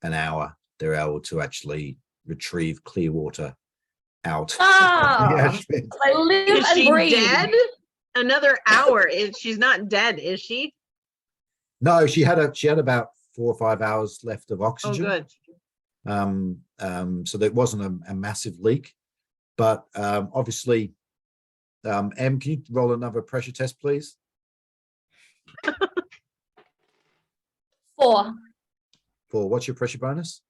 an hour they're able to actually retrieve Clearwater out. I live Is and she breathe. dead? Another hour. She's not dead, is she? No, she had about 4 or 5 hours left of oxygen. Oh, good. So there wasn't a massive leak, but obviously, Em, can you roll another pressure test, please? 4. 4. What's your pressure bonus?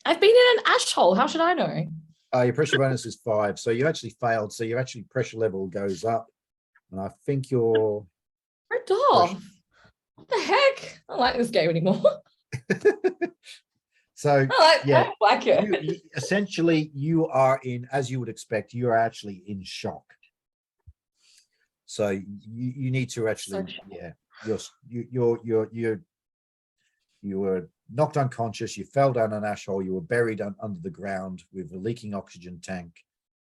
I've been in an ash hole. How should I know? Your pressure bonus is 5, so you actually failed. So your actually pressure level goes up, and I think you're. Ripped off. What the heck? I don't like this game anymore. So I like it. essentially, you are in, as you would expect, you are actually in shock. So you need to actually, you were knocked unconscious. You fell down an ash hole. You were buried under the ground with a leaking oxygen tank,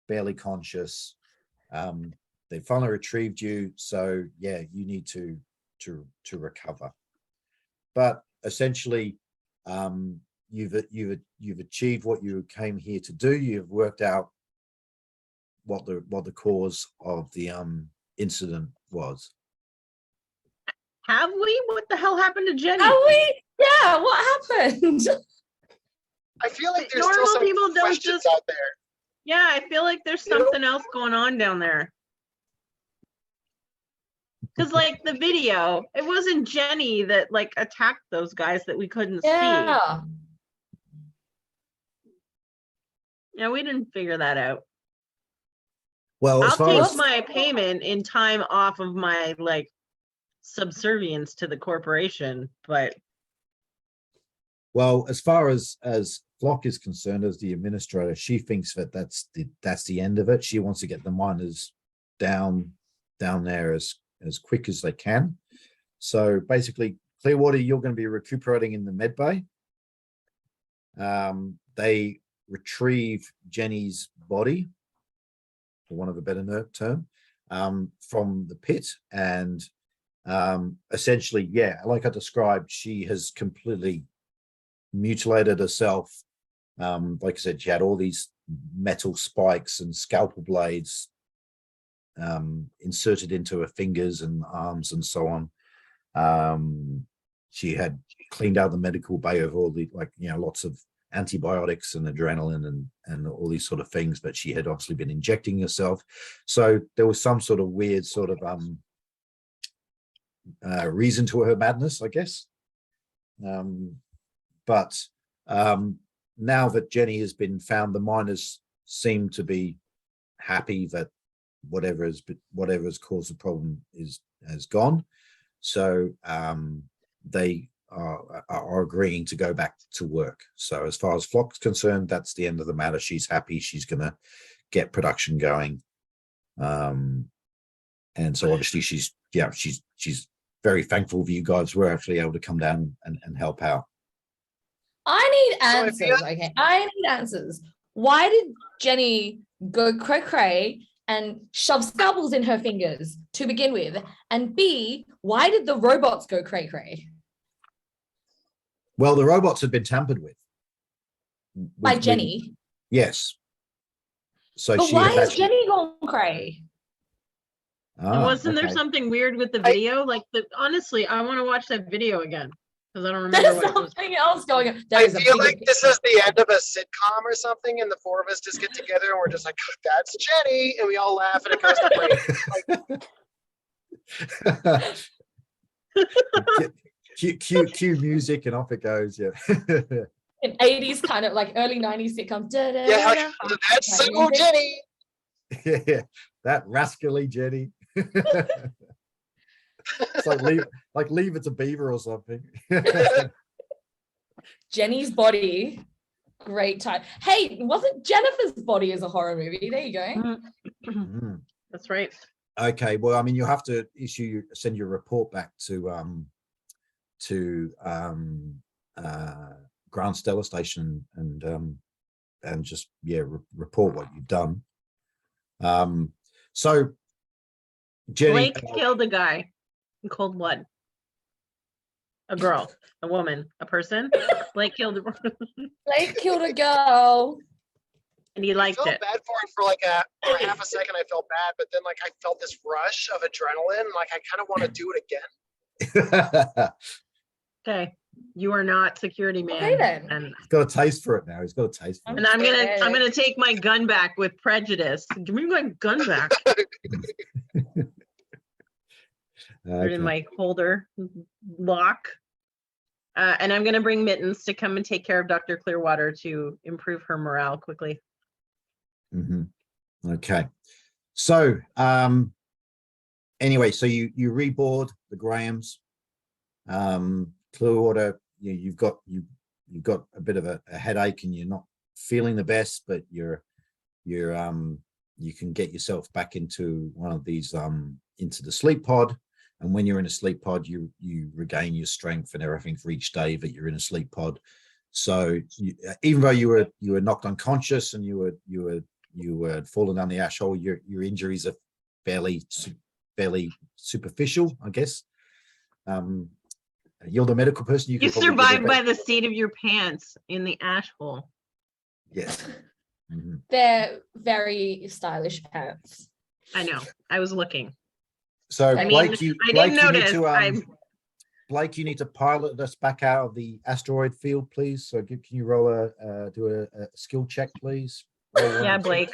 barely conscious. They finally retrieved you. So yeah, you need to recover. But essentially, you've achieved what you came here to do. You've worked out what the cause of the incident was. Have we? What the hell happened to Jenny? Are we? Yeah, what happened? I feel like there's Normal still some people don't questions just- out there. Yeah, I feel like there's something else going on down there. Because like the video, it wasn't Jenny that like attacked those guys that we couldn't see. Yeah. Yeah, we didn't figure that out. Well, as I'll far take as my payment in time off of my like subservience to the corporation, but Well, as far as Flock is concerned, as the administrator, she thinks that that's the end of it. She wants to get the miners down there as quick as they can. So basically, Clearwater, you're going to be recuperating in the med bay. They retrieve Jenny's body, for want of a better term, from the pit, and essentially, yeah, like I described, she has completely mutilated herself. Like I said, she had all these metal spikes and scalpel blades inserted into her fingers and arms and so on. She had cleaned out the medical bay of all the, like, lots of antibiotics and adrenaline and all these sort of things, but she had obviously been injecting herself. So there was some sort of weird sort of reason to her madness, I guess. But now that Jenny has been found, the miners seem to be happy that whatever has caused the problem has gone. So they are agreeing to go back to work. So as far as Flock's concerned, that's the end of the matter. She's happy. She's going to get production going. And so obviously she's very thankful that you guys were actually able to come down and help out. I need So if answers. you- Okay, I need answers. Why did Jenny go cray and shove scalpels in her fingers to begin with? And B, why did the robots go cray? Well, the robots had been tampered with. By Jenny. Yes. So But she why had has actually, Jenny gone cray? and wasn't there okay. something weird with the video? Like, honestly, I want to watch that video again because I don't remember There's what it was. something else going on. I There's a feel bigger like this is the end of a sitcom or something, and the four of us just get together and we're just like, "That's Jenny," and we all laugh, and it goes to break. Cue music and off it goes. Yeah. an 80s kind of like early 90s sitcom. Yeah, like, that's so Jenny. Yeah, that rascally Jenny. It's like leave it to Beaver or something. Jenny's Body. Great time. Hey, wasn't Jennifer's Body as a horror movie? There you go. Mm. That's right. Okay, well, I mean, you'll have to send your report back to Grand Stellar Station and just report what you've done. So Jenny, Blake killed a guy in cold blood. A girl, a woman, a person. Blake killed a Blake killed a girl. and he I liked felt it. bad for it for half a second. I felt bad, but then like I felt this rush of adrenaline. Like I kind of want to do it again. Okay. You are not security man. Okay, then. And he's got a taste for it now. He's got a taste for and it. I'm gonna take my gun back with prejudice. Give me my gun back. Put it in Okay. my holder lock. And I'm gonna bring Mittens to come and take care of Dr. Clearwater to improve her morale quickly. Mhm. Okay. So anyway, so you reboard the Grahams. Clearwater, you've you've got a bit of a headache and you're not feeling the best, but you can get yourself back into one of these into the sleep pod. And when you're in a sleep pod, you regain your strength and everything for each day that you're in a sleep pod. So even though you were knocked unconscious and you were fallen down the ash hole, your injuries are fairly superficial, I guess. You're the medical person. You survived by the seat of your pants in the ash hole. Yes. Mm-hmm. They're very stylish pants. I know. I was looking. So Blake, Blake, you need to pilot us back out of the asteroid field, please. So can you roll do a skill check, please? Yeah, Blake.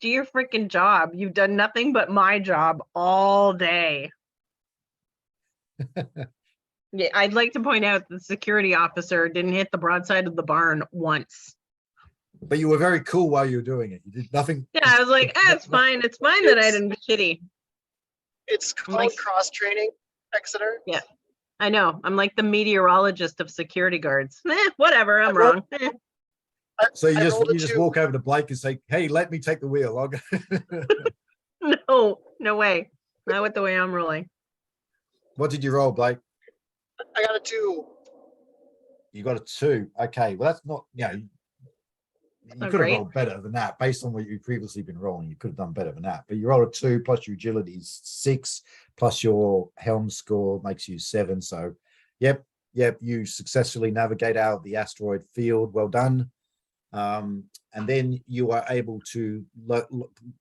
Do your freaking job. You've done nothing but my job all day. Yeah, I'd like to point out the security officer didn't hit the broadside of the barn once. But you were very cool while you were doing it. You did nothing. Yeah, I was like, it's fine. It's fine that I didn't be shitty. It's called cross-training, Exeter. Yeah, I know. I'm like the meteorologist of security guards. Whatever, I'm wrong. So you just walk over to Blake and say, hey, let me take the wheel. No way. Not with the way I'm rolling. What did you roll, Blake? I got a 2. You got a 2. Okay, well, that's not, you could have rolled better than that. Based on what you've previously been rolling, you could have done better than that. But you rolled a 2 plus your agility is 6 plus your helm score makes you 7. So, yep, you successfully navigate out the asteroid field. Well done. And then you are able to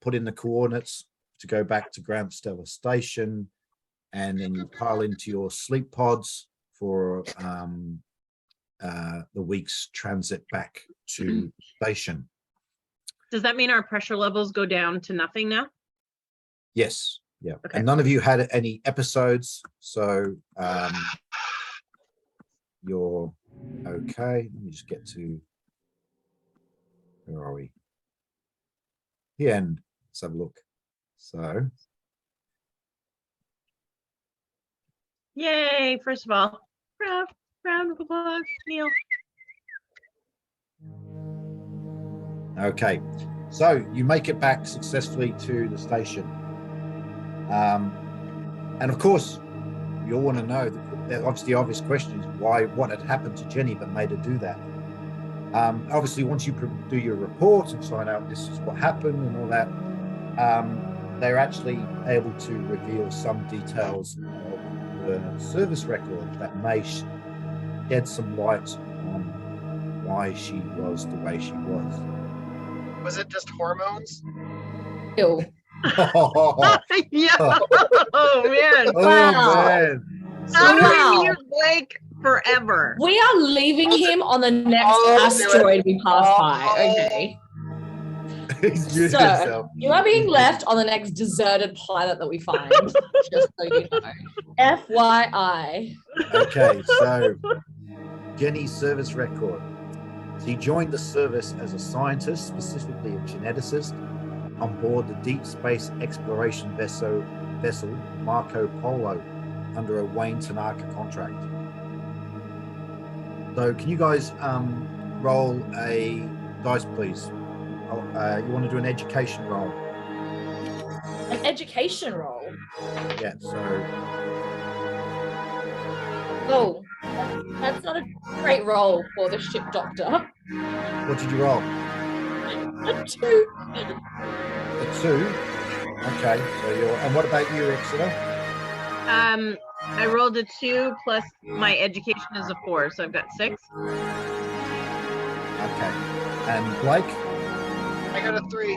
put in the coordinates to go back to Ground Stellar Station, and then you pile into your sleep pods for the week's transit back to station. Does that mean our pressure levels go down to nothing now? Yes. Yeah. Okay. And none of you had any episodes, so you're okay. Let me just get to, where are we? The end. Let's have a look. So, yay! First of all, round of applause, Neil. okay, so you make it back successfully to the station, and of course, you all want to know that obviously the obvious question is what had happened to Jenny that made her do that. Obviously, once you do your report and find out this is what happened and all that, they're actually able to reveal some details of the service record that may shed some light on why she was the way she was. Was it just hormones? Ew. Yeah. Oh man. Wow. Man. How do Wow. we mute Blake forever? We are leaving him on the next asteroid we pass by. Okay. He's muted So, himself. you are being left on the next deserted planet that we find. Just so you know. FYI. Okay, so Jenny's service record. She joined the service as a scientist, specifically a geneticist, on board the deep space exploration vessel Marco Polo under a Wayne Tanaka contract. So can you guys roll a dice, please? You want to do an education roll? An education roll. Yeah, so Oh, that's not a great roll for the ship doctor. what did you roll? A 2. A 2? Okay, so you're, and what about you, Exeter? I rolled a 2 plus my education is a 4, so I've got 6. Okay, and Blake? I got a 3.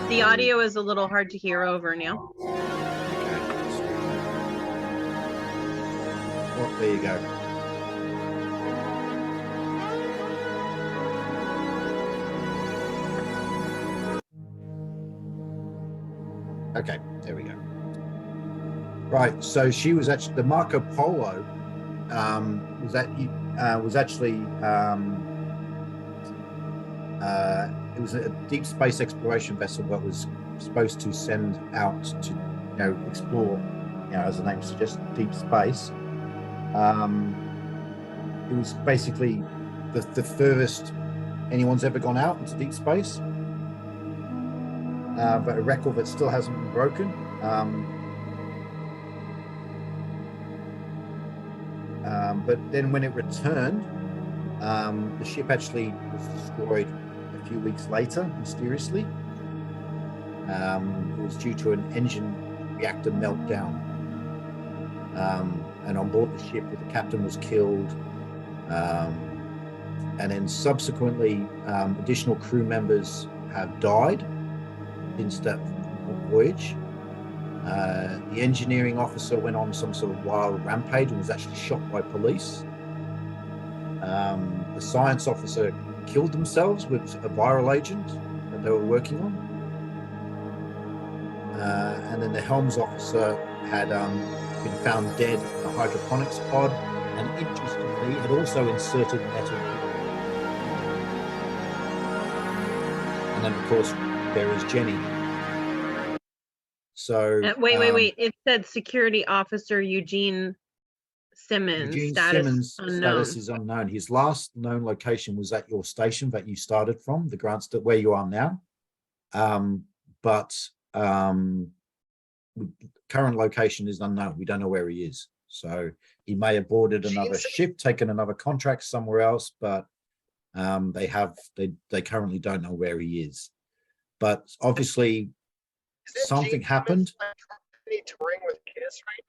Okay. The audio is a little hard to hear over, Neil. Well, there you go. Okay, there we go. Right, so she was actually the Marco Polo. Was actually it was a deep space exploration vessel that was supposed to send out to explore, as the name suggests, deep space. It was basically the furthest anyone's ever gone out into deep space, but a record that still hasn't been broken. But then when it returned, the ship actually was destroyed a few weeks later, mysteriously. It was due to an engine reactor meltdown. And on board the ship, the captain was killed. And then subsequently, additional crew members have died since that voyage. The engineering officer went on some sort of wild rampage and was actually shot by police. The science officer killed themselves with a viral agent that they were working on. And then the helms officer had been found dead in a hydroponics pod, and interestingly, had also inserted metal. And then, of course, there is Jenny. So wait. It said security officer Eugene Simmons. Eugene Status Simmons' unknown. status is unknown. His last known location was at your station that you started from, the Grant's, where you are now. But current location is unknown. We don't know where he is. So he may have boarded another ship, taken another contract somewhere else, but they currently don't know where he is. But obviously something happened. Touring with Kiss right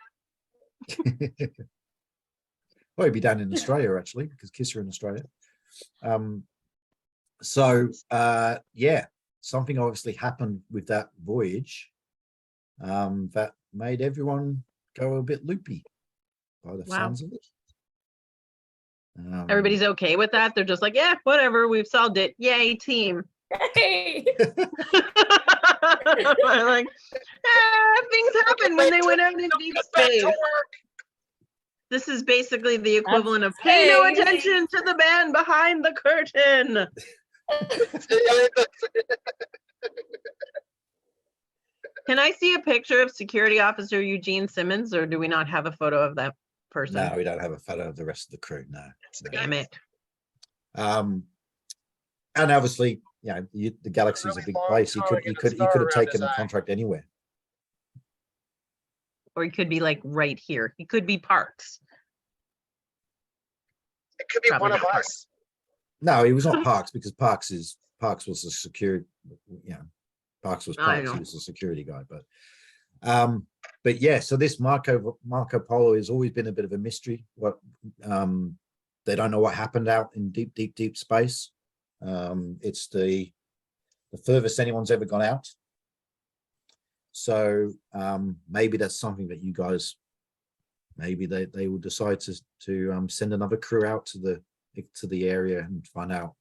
now? Well, he'd be down in Australia actually, because Kiss are in Australia. Yeah, something obviously happened with that voyage that made everyone go a bit loopy by the sounds of it. Everybody's okay with that. They're just like, yeah, whatever. We've solved it. Yay, team. Hey. Like, things happen when they went out in deep space. This is basically the equivalent of pay no attention to the man behind the curtain. Can I see a picture of security officer Eugene Simmons, or do we not have a photo of that person? No, we don't have a photo of the rest of the crew. No. Damn it. And obviously, you know, the galaxy's a big place. He could have taken a contract anywhere. Or he could be like right here. He could be Parks. It could be Probably one of not us. No, he was not Parks, because Parks was the security, you know, Parks was I Parks. know. He was the security guy. But yeah, so this Marco Polo has always been a bit of a mystery. What they don't know what happened out in deep space. It's the furthest anyone's ever gone out. So maybe that's something that you guys, maybe they will decide to send another crew out to the area and find out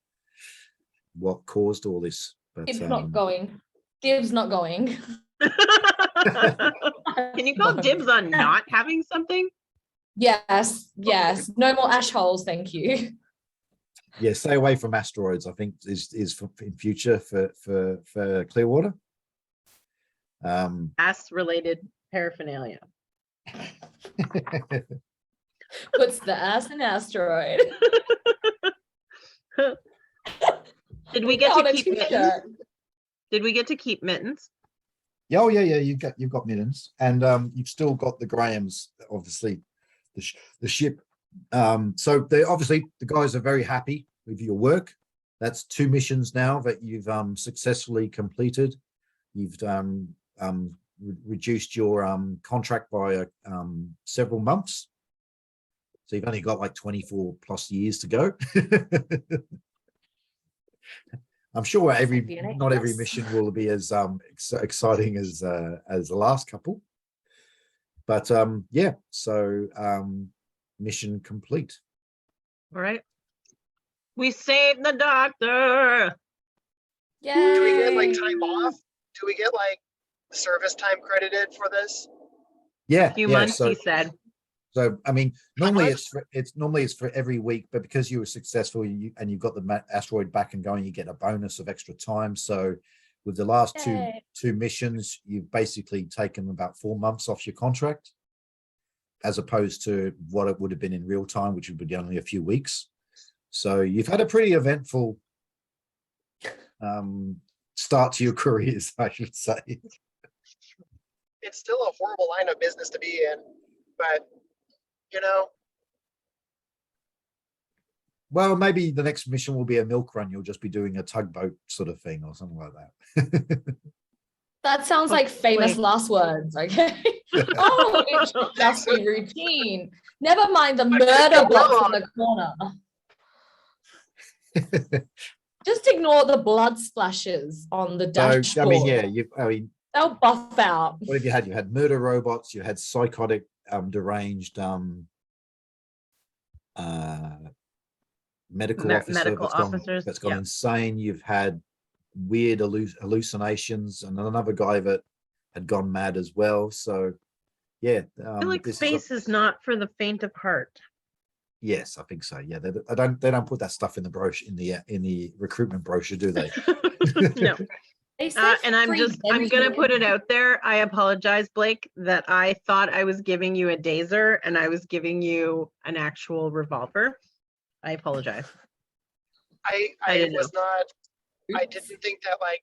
what caused all this. But Dib's not going. Dib's not going. Can you call dibs on not having something? Yes. No more ash holes, thank you. yeah, stay away from asteroids. I think is for, in future for Clearwater. Ass related paraphernalia. Puts the ass in asteroid. Did we get On to a keep t-shirt. mittens? Did we get to keep mittens? Yeah, you've got mittens, and you've still got the Grahams, obviously, the ship. So they obviously, the guys are very happy with your work. That's 2 missions now that you've successfully completed. You've reduced your contract by several months. So you've only got like 24 plus years to go. I'm sure not every mission will be as exciting as the last couple, but yeah. So mission complete. All right. We saved the doctor. Yay. Do we get like time off? Do we get like service time credited for this? Yeah, A few yeah, months, so, he said. So I mean, How normally much? it's for every week, but because you were successful and you've got the asteroid back and going, you get a bonus of extra time. So with the last Yay. two missions, you've basically taken about 4 months off your contract. as opposed to what it would have been in real time, which would be only a few weeks. So you've had a pretty eventful start to your careers, I should say. It's still a horrible line of business to be in, but you know, Well, maybe the next mission will be a milk run. You'll just be doing a tugboat sort of thing or something like that. That sounds like famous Hopefully. last words, okay? Oh, it should just be routine. Never mind the murder box in the corner. Just ignore the blood splashes on the dashboard. So, I mean, yeah, They'll buff out. what have you had? You had murder robots, you had psychotic, deranged medical officer medical that's gone, officers, that's gone yeah. insane. You've had weird hallucinations, and another guy that had gone mad as well. So yeah, I feel like this space is not for the faint of heart. yes, I think so. Yeah, they don't put that stuff in the brochure, in the recruitment brochure, do they? No. They say And I'm free gonna Benjamin. put it out there. I apologize, Blake, that I thought I was giving you a dazer and I was giving you an actual revolver. I apologize. I didn't was not. I didn't think that like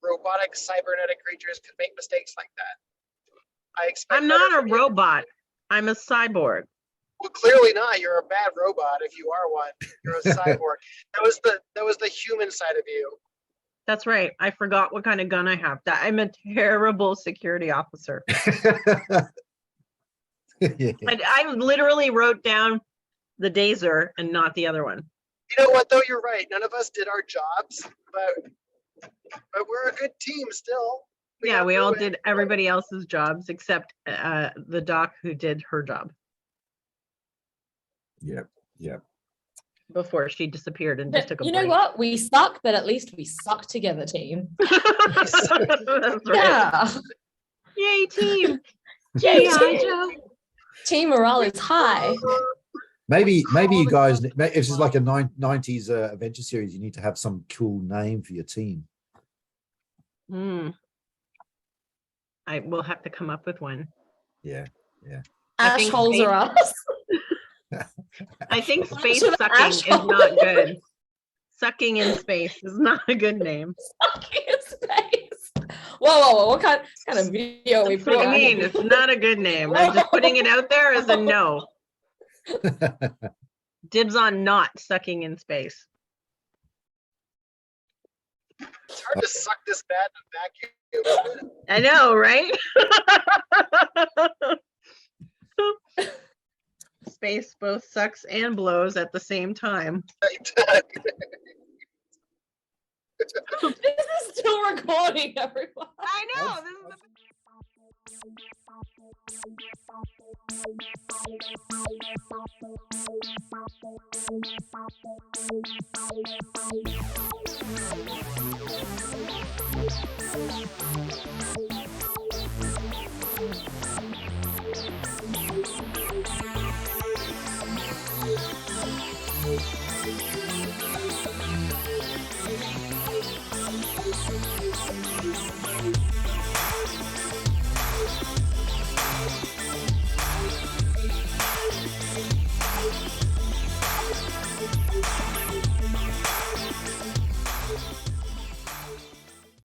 robotic cybernetic creatures could make mistakes like that. I expect. I'm better not a from you. robot. I'm a cyborg. Well, clearly not. You're a bad robot if you are one. You're a cyborg. That was the human side of you. That's right. I forgot what kind of gun I have. I'm a terrible security officer. Yeah. Oh, I literally wrote down the dazer and not the other one. You know what though? You're right. None of us did our jobs, but we're a good team still. Yeah, got we through all it. did everybody else's jobs except the doc who did her job Yeah. before she disappeared and just took a You know break. what? We suck, but at least we suck together, team. That's right. Yeah. Yay, team. Yay, G.I. team. Joe. Team morale is high. Maybe you guys, if this is like a 90s adventure series, you need to have some cool name for your team. I will have to come up with one. Yeah. I think Assholes are us. I think Bunch space of sucking is assholes. not good. Sucking in space is not a good name. Sucking in space. Whoa. What kind of video are we That's what putting I out mean. here? It's not a good name. I'm just putting it out there as a no. Dibs on not sucking in space. It's hard to suck this bad in a vacuum, isn't it? I know, right? Space both sucks and blows at the same time. This is still recording, everyone. I know. This is the